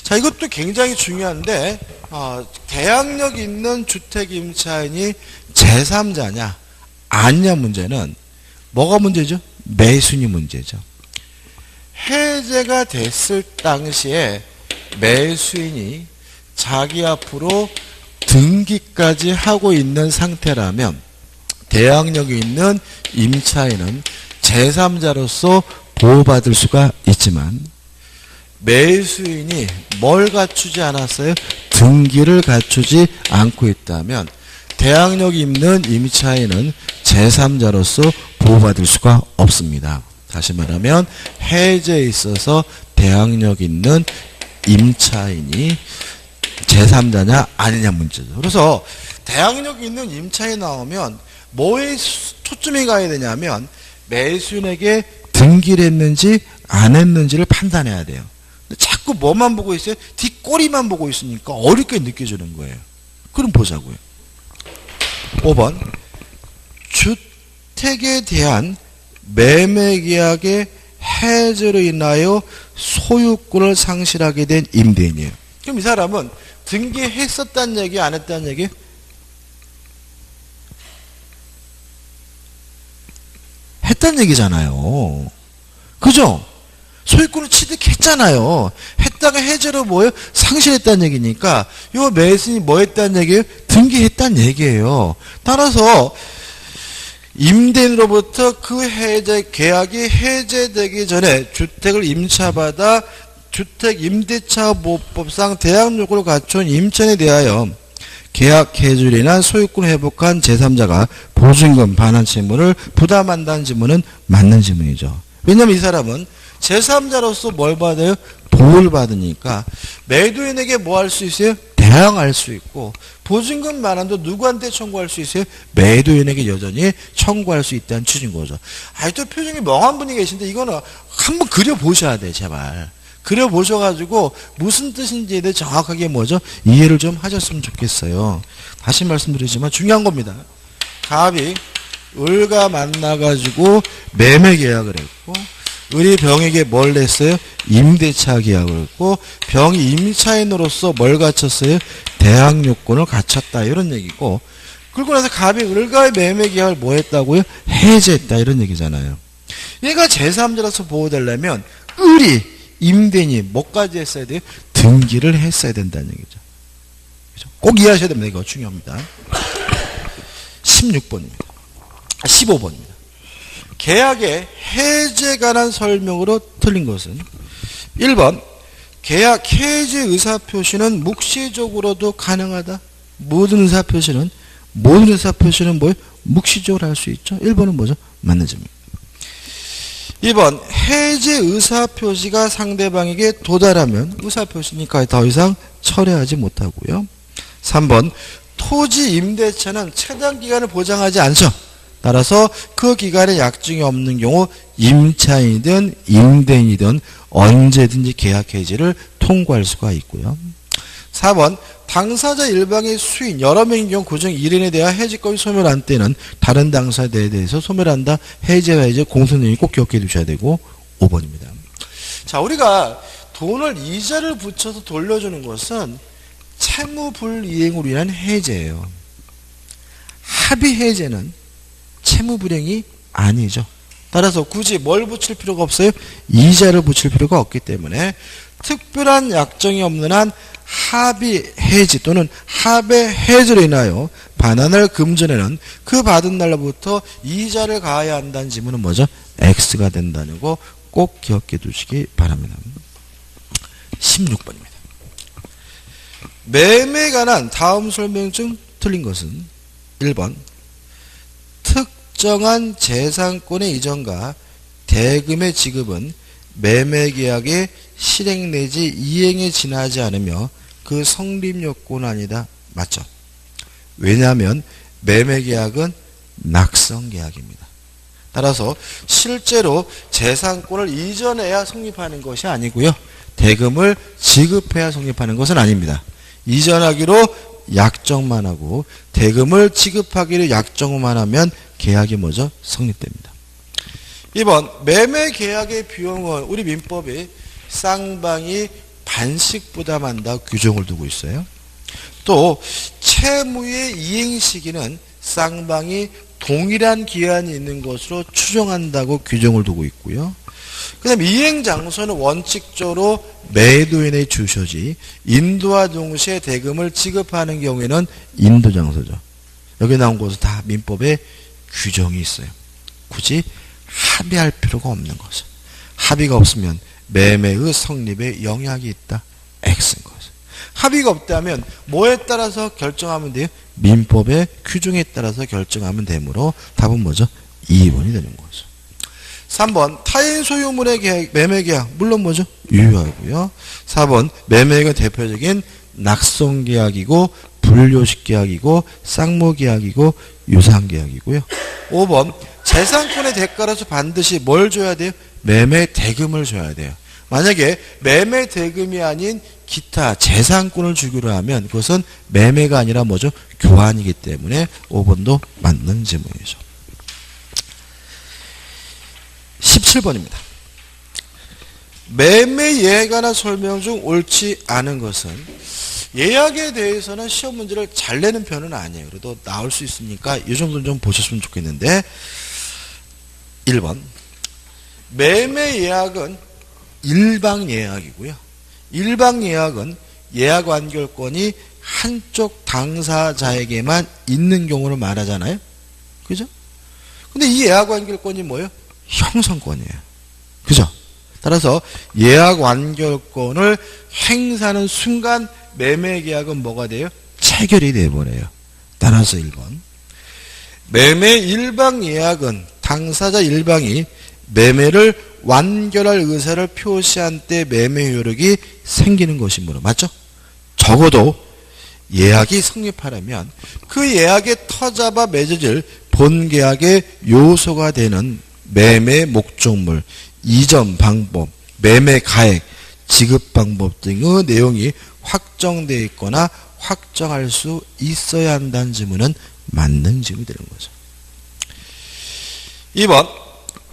자, 이것도 굉장히 중요한데 계약력 있는 주택 임차인이 제3자냐 아니냐 문제는 뭐가 문제죠? 매수인이 문제죠. 해제가 됐을 당시에 매수인이 자기 앞으로 등기까지 하고 있는 상태라면 계약력이 있는 임차인은 제3자로서 보호받을 수가 있지만 매수인이 뭘 갖추지 않았어요? 등기를 갖추지 않고 있다면 계약력이 있는 임차인은 제3자로서 보호받을 수가 없습니다. 다시 말하면 해제에 있어서 계약력 있는 임차인이 제3자냐 아니냐 문제죠. 그래서 계약력 있는 임차인이 나오면 뭐에 초점이 가야 되냐면 매수인에게 등기를 했는지 안 했는지를 판단해야 돼요. 근데 자꾸 뭐만 보고 있어요? 뒷꼬리만 보고 있으니까 어렵게 느껴지는 거예요. 그럼 보자고요. 5번 주택에 대한 매매계약의 해지로 인하여 소유권을 상실하게 된 임대인이에요. 그럼 이 사람은 등기했었다는 얘기 안 했다는 얘기? 했다는 얘기잖아요. 그죠? 소유권을 취득했잖아요. 했다가 해제로 뭐예요? 상실했다는 얘기니까 요 매수인이 뭐 했다는 얘기예요? 등기했다는 얘기예요. 따라서 임대인으로부터 그 해제 계약이 해제되기 전에 주택을 임차받아 주택 임대차 보호법상 대항 요건을 갖춘 임차인에 대하여 계약 해지로 인한 소유권을 회복한 제3자가 보증금 반환 채무를 부담한다는 지문은 맞는 지문이죠. 왜냐하면 이 사람은 제3자로서 뭘 받아요? 보호를 받으니까 매도인에게 뭐 할 수 있어요? 대항할 수 있고 보증금 반환도 누구한테 청구할 수 있어요? 매도인에게 여전히 청구할 수 있다는 취지인 거죠. 또 표정이 멍한 분이 계신데 이거는 한번 그려보셔야 돼 제발. 그려보셔가지고 무슨 뜻인지에 대해 정확하게 뭐죠? 이해를 좀 하셨으면 좋겠어요. 다시 말씀드리지만 중요한 겁니다. 갑이 을과 만나가지고 매매 계약을 했고 을이 병에게 뭘 냈어요? 임대차 계약을 했고 병이 임차인으로서 뭘 갖췄어요? 대항 요건을 갖췄다 이런 얘기고 그리고 나서 갑이 을과의 매매 계약을 뭐 했다고요? 해제했다 이런 얘기잖아요. 얘가 제3자로서 보호되려면 을이 임대인이 뭐까지 했어야 돼요? 등기를 했어야 된다는 얘기죠. 그렇죠? 꼭 이해하셔야 됩니다. 이거 중요합니다. 16번입니다. 15번입니다. 계약의 해제에 관한 설명으로 틀린 것은 1번 계약 해제 의사표시는 묵시적으로도 가능하다. 모든 의사표시는 뭐예요? 묵시적으로 할 수 있죠. 1번은 뭐죠? 맞는 점입니다. 2번 해제 의사표시가 상대방에게 도달하면 의사표시니까 더 이상 철회하지 못하고요. 3번 토지 임대차는 최단 기간을 보장하지 않죠. 따라서 그 기간에 약정이 없는 경우 임차인이든 임대인이든 언제든지 계약 해지를 통고할 수가 있고요. 4번 당사자 일방의 수인 여러 명인 경우 그중 1인에 대한 해지권이 소멸한 때는 다른 당사자에 대해서 소멸한다. 해제와 해제 공통점이 꼭 기억해 두셔야 되고 5번입니다. 자, 우리가 돈을 이자를 붙여서 돌려주는 것은 채무 불이행으로 인한 해제예요. 합의 해제는 채무 불이행이 아니죠. 따라서 굳이 뭘 붙일 필요가 없어요? 이자를 붙일 필요가 없기 때문에 특별한 약정이 없는 한 합의 해지 또는 합의 해지로 인하여 반환을 금전에는 그 받은 날로부터 이자를 가해야 한다는 지문은 뭐죠? X가 된다는 거 꼭 기억해 두시기 바랍니다. 16번입니다. 매매에 관한 다음 설명 중 틀린 것은 1번 특정한 재산권의 이전과 대금의 지급은 매매계약의 실행 내지 이행에 지나지 않으며 그 성립 요건은 아니다. 맞죠? 왜냐하면 매매계약은 낙성계약입니다. 따라서 실제로 재산권을 이전해야 성립하는 것이 아니고요. 대금을 지급해야 성립하는 것은 아닙니다. 이전하기로 약정만 하고 대금을 지급하기로 약정만 하면 계약이 뭐죠? 성립됩니다. 2번 매매계약의 비용은 우리 민법이 쌍방이 반씩 부담한다 규정을 두고 있어요. 또 채무의 이행 시기는 쌍방이 동일한 기한이 있는 것으로 추정한다고 규정을 두고 있고요. 그 다음에 이행 장소는 원칙적으로 매도인의 주소지 인도와 동시에 대금을 지급하는 경우에는 인도 장소죠. 여기 나온 것은 다 민법에 규정이 있어요. 굳이 합의할 필요가 없는 거죠. 합의가 없으면 매매의 성립에 영향이 있다. X인 거죠. 합의가 없다면 뭐에 따라서 결정하면 돼요? 민법의 규정에 따라서 결정하면 되므로 답은 뭐죠? 2번이 되는 거죠. 3번 타인 소유물의 매매계약 물론 뭐죠? 유효하고요. 4번 매매계약은 대표적인 낙성계약이고 불료식계약이고 쌍모계약이고 유상계약이고요. 5번 재산권의 대가로서 반드시 뭘 줘야 돼요? 매매 대금을 줘야 돼요. 만약에 매매 대금이 아닌 기타 재산권을 주기로 하면 그것은 매매가 아니라 뭐죠? 교환이기 때문에 5번도 맞는 질문이죠. 17번입니다. 매매 예약에 관한 설명 중 옳지 않은 것은 예약에 대해서는 시험 문제를 잘 내는 편은 아니에요. 그래도 나올 수 있으니까 이 정도는 좀 보셨으면 좋겠는데 1번 매매 예약은 일방 예약이고요. 일방 예약은 예약 완결권이 한쪽 당사자에게만 있는 경우를 말하잖아요. 그죠? 근데 이 예약 완결권이 뭐예요? 형성권이에요. 그죠? 따라서 예약 완결권을 행사하는 순간 매매 계약은 뭐가 돼요? 체결이 돼버려요. 따라서 1번 매매 일방 예약은 당사자 일방이 매매를 완결할 의사를 표시한 때 매매 효력이 생기는 것이므로 맞죠? 적어도 예약이 성립하려면 그 예약에 터잡아 맺어질 본계약의 요소가 되는 매매 목적물, 이전 방법, 매매 가액, 지급 방법 등의 내용이 확정되어 있거나 확정할 수 있어야 한다는 질문은 맞는 질문이 되는 거죠. 2번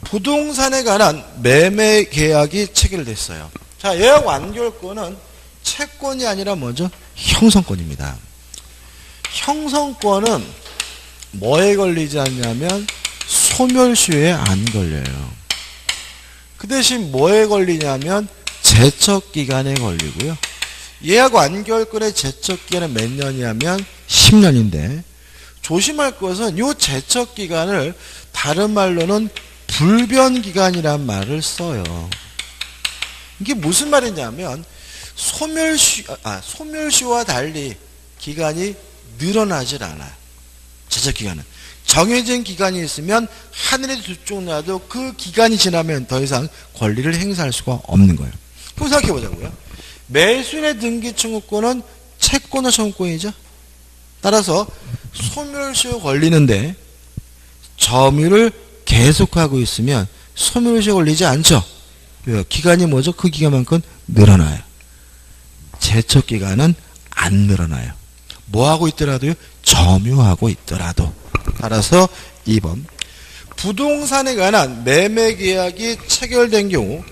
부동산에 관한 매매 계약이 체결됐어요. 자, 예약 완결권은 채권이 아니라 뭐죠? 형성권입니다. 형성권은 뭐에 걸리지 않냐면 소멸시효에 안 걸려요. 그 대신 뭐에 걸리냐면 제척기간에 걸리고요. 예약 완결권의 제척기간은 몇 년이냐면 10년인데 조심할 것은 이 제척기간을 다른 말로는 불변기간이란 말을 써요. 이게 무슨 말이냐면 소멸시효와 달리 기간이 늘어나질 않아요. 제척기간은. 정해진 기간이 있으면 하늘에 두 쪽 나도 그 기간이 지나면 더 이상 권리를 행사할 수가 없는 거예요. 그럼 생각해 보자고요. 매수인의 등기 청구권은 채권의 청구권이죠. 따라서 소멸시효 걸리는데 점유를 계속하고 있으면 소멸시효 걸리지 않죠. 기간이 뭐죠? 그 기간만큼 늘어나요. 제척기간은 안 늘어나요. 뭐하고 있더라도요? 점유하고 있더라도. 따라서 2번 부동산에 관한 매매 계약이 체결된 경우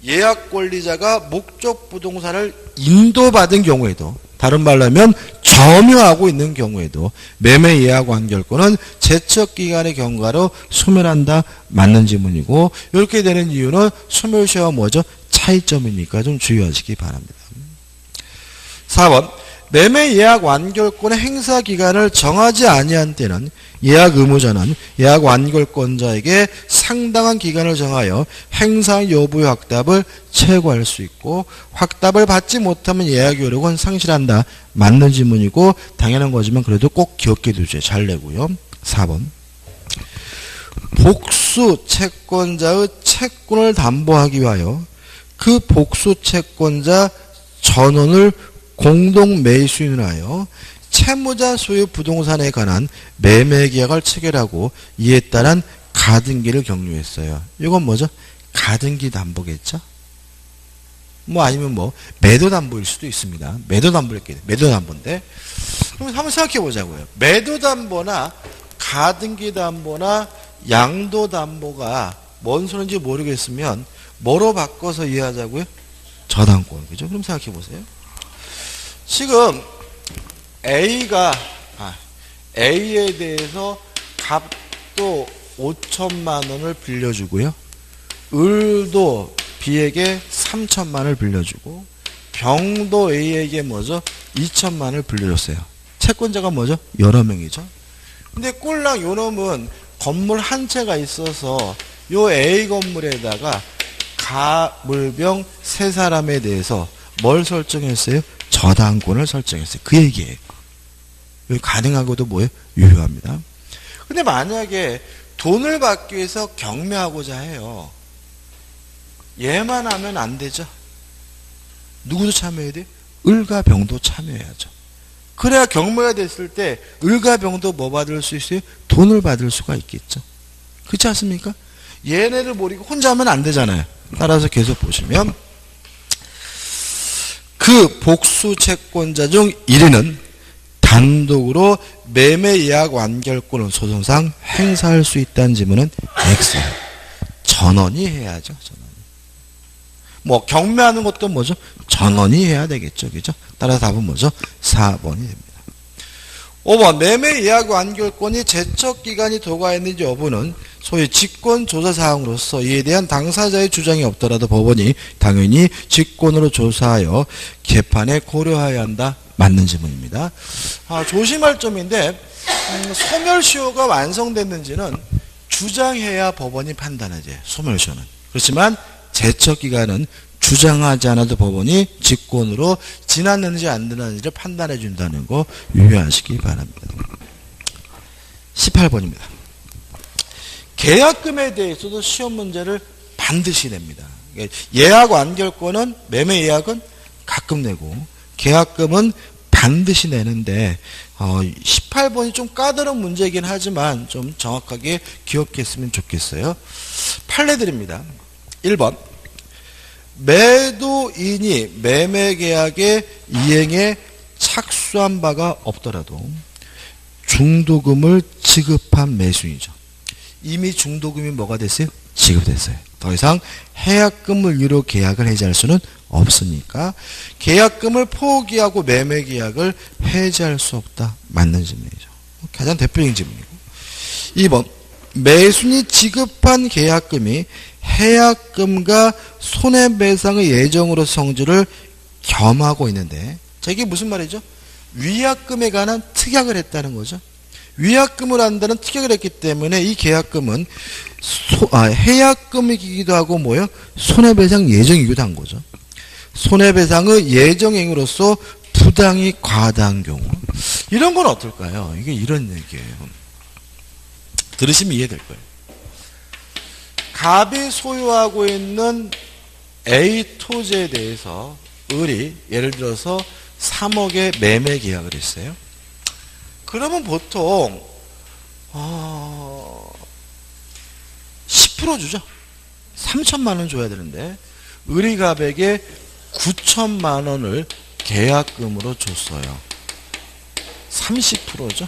예약 권리자가 목적 부동산을 인도받은 경우에도 다른 말로 하면 점유하고 있는 경우에도 매매 예약 완결권은 제척기간의 경과로 소멸한다. 맞는 질문이고 이렇게 되는 이유는 소멸시효와 뭐죠? 차이점이니까 좀 주의하시기 바랍니다. 4번 매매 예약 완결권의 행사 기간을 정하지 아니한 때는 예약 의무자는 예약 완결권자에게 상당한 기간을 정하여 행사 여부의 확답을 최고할 수 있고 확답을 받지 못하면 예약 효력은 상실한다. 맞는 질문이고 당연한 거지만 그래도 꼭 기억해 두세요. 잘 내고요. 4번 복수 채권자의 채권을 담보하기 위하여 그 복수 채권자 전원을 공동 매수인을 하여 채무자 소유 부동산에 관한 매매 계약을 체결하고 이에 따른 가등기를 격려했어요. 이건 뭐죠? 가등기 담보겠죠? 뭐 아니면 뭐 매도 담보일 수도 있습니다. 매도 담보일게요. 매도 담보인데 그럼 한번 생각해 보자고요. 매도 담보나 가등기 담보나 양도 담보가 뭔 소리인지 모르겠으면 뭐로 바꿔서 이해하자고요? 저당권. 그죠? 그럼 생각해 보세요. 지금 A에 대해서 값도 5천만 원을 빌려주고요. 을도 B에게 3천만 원을 빌려주고 병도 A에게 뭐죠? 2천만 원을 빌려줬어요. 채권자가 뭐죠? 여러 명이죠. 근데 꼴랑 요 놈은 건물 한 채가 있어서 요 A 건물에다가 가물병 세 사람에 대해서 뭘 설정했어요? 저당권을 설정했어요. 그 얘기예요. 여기 가능하고도 뭐예요? 유효합니다. 근데 만약에 돈을 받기 위해서 경매하고자 해요. 얘만 하면 안 되죠. 누구도 참여해야 돼요? 을과 병도 참여해야죠. 그래야 경매가 됐을 때 을과 병도 뭐 받을 수 있어요? 돈을 받을 수가 있겠죠. 그렇지 않습니까? 얘네를 모르고 혼자 하면 안 되잖아요. 따라서 계속 보시면 그 복수 채권자 중 1위는 단독으로 매매 예약 완결권을 소송상 행사할 수 있다는 지문은 X. 전원이 해야죠. 전원이. 뭐 경매하는 것도 뭐죠? 전원이 해야 되겠죠. 그죠? 따라서 답은 뭐죠? 4번이 됩니다. 5번 매매 예약 완결권이 제척 기간이 도과했는지 여부는 소위 직권 조사 사항으로서 이에 대한 당사자의 주장이 없더라도 법원이 당연히 직권으로 조사하여 재판에 고려해야 한다. 맞는 지문입니다. 조심할 점인데 소멸시효가 완성됐는지는 주장해야 법원이 판단하지. 소멸시효는. 그렇지만 제척 기간은 주장하지 않아도 법원이 직권으로 지났는지 안 지났는지를 판단해 준다는 거 유의하시기 바랍니다. 18번입니다. 계약금에 대해서도 시험 문제를 반드시 냅니다. 예약 완결권은 매매 예약은 가끔 내고 계약금은 반드시 내는데 18번이 좀 까다로운 문제이긴 하지만 좀 정확하게 기억했으면 좋겠어요. 판례 드립니다. 1번 매도인이 매매계약의 이행에 착수한 바가 없더라도 중도금을 지급한 매수인이죠. 이미 중도금이 뭐가 됐어요? 지급됐어요. 더 이상 해약금을 이유로 계약을 해지할 수는 없으니까 계약금을 포기하고 매매계약을 해지할 수 없다. 맞는 질문이죠. 가장 대표적인 질문이고 2번 매수인이 지급한 계약금이 해약금과 손해배상의 예정으로 성질을 겸하고 있는데 자 이게 무슨 말이죠? 위약금에 관한 특약을 했다는 거죠. 위약금을 한다는 특약을 했기 때문에 이 계약금은 해약금이기도 하고 뭐예요? 손해배상 예정이기도 한 거죠. 손해배상의 예정행위로서 부당이 과다한 경우 이런 건 어떨까요? 이게 이런 얘기예요. 들으시면 이해될 거예요. 갑이 소유하고 있는 A 토지에 대해서 을이 예를 들어서 3억의 매매 계약을 했어요. 그러면 보통 10% 주죠. 3천만 원 줘야 되는데 을이 갑에게 9천만 원을 계약금으로 줬어요. 30%죠.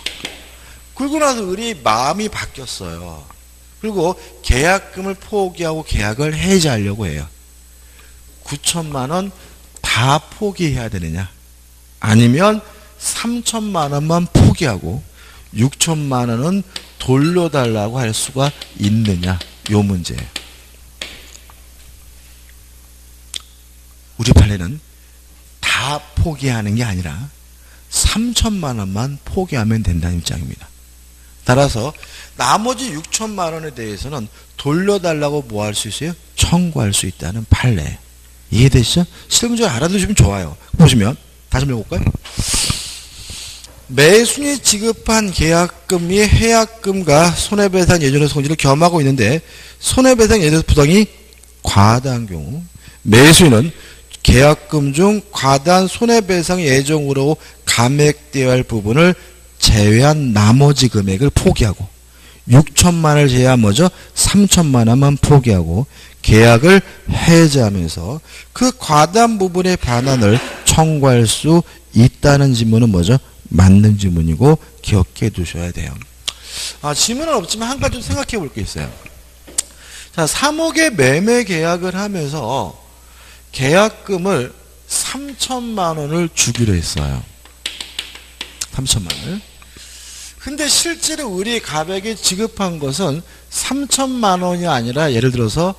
그리고 나서 을이 마음이 바뀌었어요. 그리고 계약금을 포기하고 계약을 해지하려고 해요. 9천만 원 다 포기해야 되느냐? 아니면 3천만 원만 포기하고 6천만 원은 돌려달라고 할 수가 있느냐? 요 문제예요. 우리 판례는 다 포기하는 게 아니라 3천만 원만 포기하면 된다는 입장입니다. 따라서 나머지 6천만 원에 대해서는 돌려달라고 뭐 할 수 있어요? 청구할 수 있다는 판례. 이해되시죠? 실무적으로 알아두시면 좋아요. 보시면 다시 한번 해볼까요? 매수인이 지급한 계약금이 해약금과 손해배상 예정의 성질을 겸하고 있는데 손해배상 예정 부당이 과다한 경우 매수인은 계약금 중 과다한 손해배상 예정으로 감액되어야 할 부분을 제외한 나머지 금액을 포기하고 6천만 원을 제외한 뭐죠? 3천만 원만 포기하고 계약을 해지하면서 그 과다한 부분의 반환을 청구할 수 있다는 지문은 뭐죠? 맞는 지문이고 기억해 두셔야 돼요. 지문은 없지만 한 가지 생각해 볼 게 있어요. 자, 3억의 매매 계약을 하면서 계약금을 3천만 원을 주기로 했어요. 3천만 원을. 근데 실제로 을이 갑에게 지급한 것은 3천만 원이 아니라 예를 들어서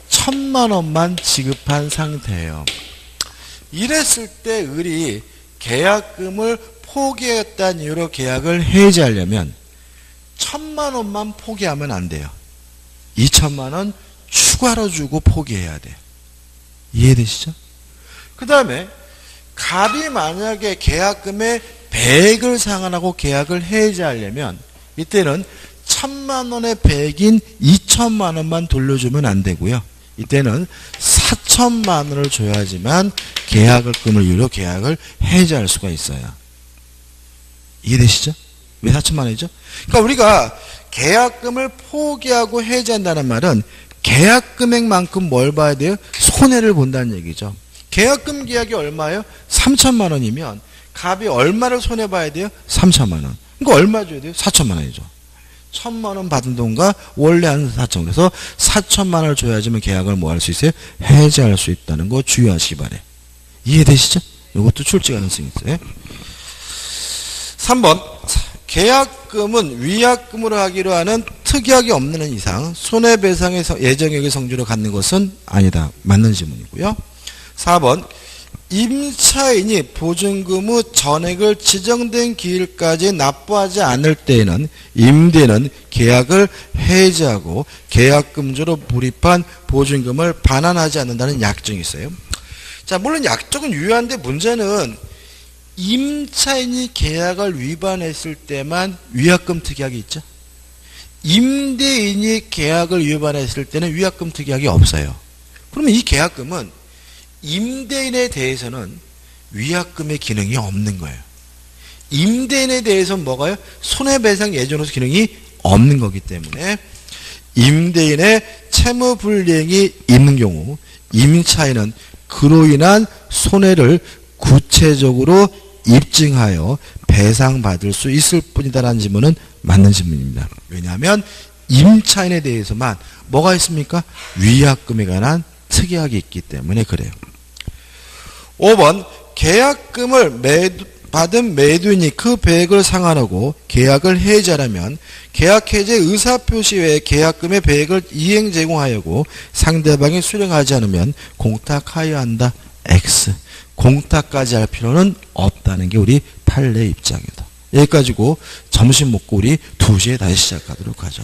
1,000만 원만 지급한 상태예요. 이랬을 때 을이 계약금을 포기했다는 이유로 계약을 해지하려면 1,000만 원만 포기하면 안 돼요. 2천만 원 추가로 주고 포기해야 돼요. 이해되시죠? 그 다음에 갑이 만약에 계약금의 100을 상환하고 계약을 해지하려면 이때는 1,000만 원의 100인 2천만 원만 돌려주면 안 되고요. 이때는 4천만 원을 줘야지만 계약금을 이유로 계약을 해지할 수가 있어요. 이해되시죠? 왜 4천만 원이죠? 그러니까 우리가 계약금을 포기하고 해지한다는 말은 계약 금액만큼 뭘 봐야 돼요? 손해를 본다는 얘기죠. 계약금 계약이 얼마예요? 3천만 원이면 갑이 얼마를 손해봐야 돼요? 3천만 원. 그러니까 얼마 줘야 돼요? 4천만 원이죠. 1,000만 원 받은 돈과 원래 한 4천. 그래서 4천만 원을 줘야지만 계약을 뭐 할 수 있어요? 해지할 수 있다는 거 주의하시기 바래. 이해되시죠? 이것도 출제 가능성이 있어요. 3번. 계약금은 위약금으로 하기로 하는 특약이 없는 이상 손해배상의 예정액의 성질을 갖는 것은 아니다. 맞는 질문이고요. 4번. 임차인이 보증금 후 전액을 지정된 기일까지 납부하지 않을 때에는 임대인은 계약을 해지하고 계약금조로 불입한 보증금을 반환하지 않는다는 약정이 있어요. 자, 물론 약정은 유효한데 문제는 임차인이 계약을 위반했을 때만 위약금 특약이 있죠. 임대인이 계약을 위반했을 때는 위약금 특약이 없어요. 그러면 이 계약금은 임대인에 대해서는 위약금의 기능이 없는 거예요. 임대인에 대해서는 뭐가요? 손해배상 예정으로서 기능이 없는 거기 때문에 임대인의 채무불이행이 있는 경우 임차인은 그로 인한 손해를 구체적으로 입증하여 배상받을 수 있을 뿐이다라는 질문은 맞는 질문입니다. 왜냐하면 임차인에 대해서만 뭐가 있습니까? 위약금에 관한 특약이 있기 때문에 그래요. 5번. 계약금을 받은 매도인이 그 배액을 상환하고 계약을 해지하려면 계약 해지 의사표시 외에 계약금의 배액을 이행 제공하여고 상대방이 수령하지 않으면 공탁하여야 한다. X. 공탁까지 할 필요는 없다는 게 우리 판례 입장이다. 여기까지고 점심 먹고 우리 2시에 다시 시작하도록 하죠.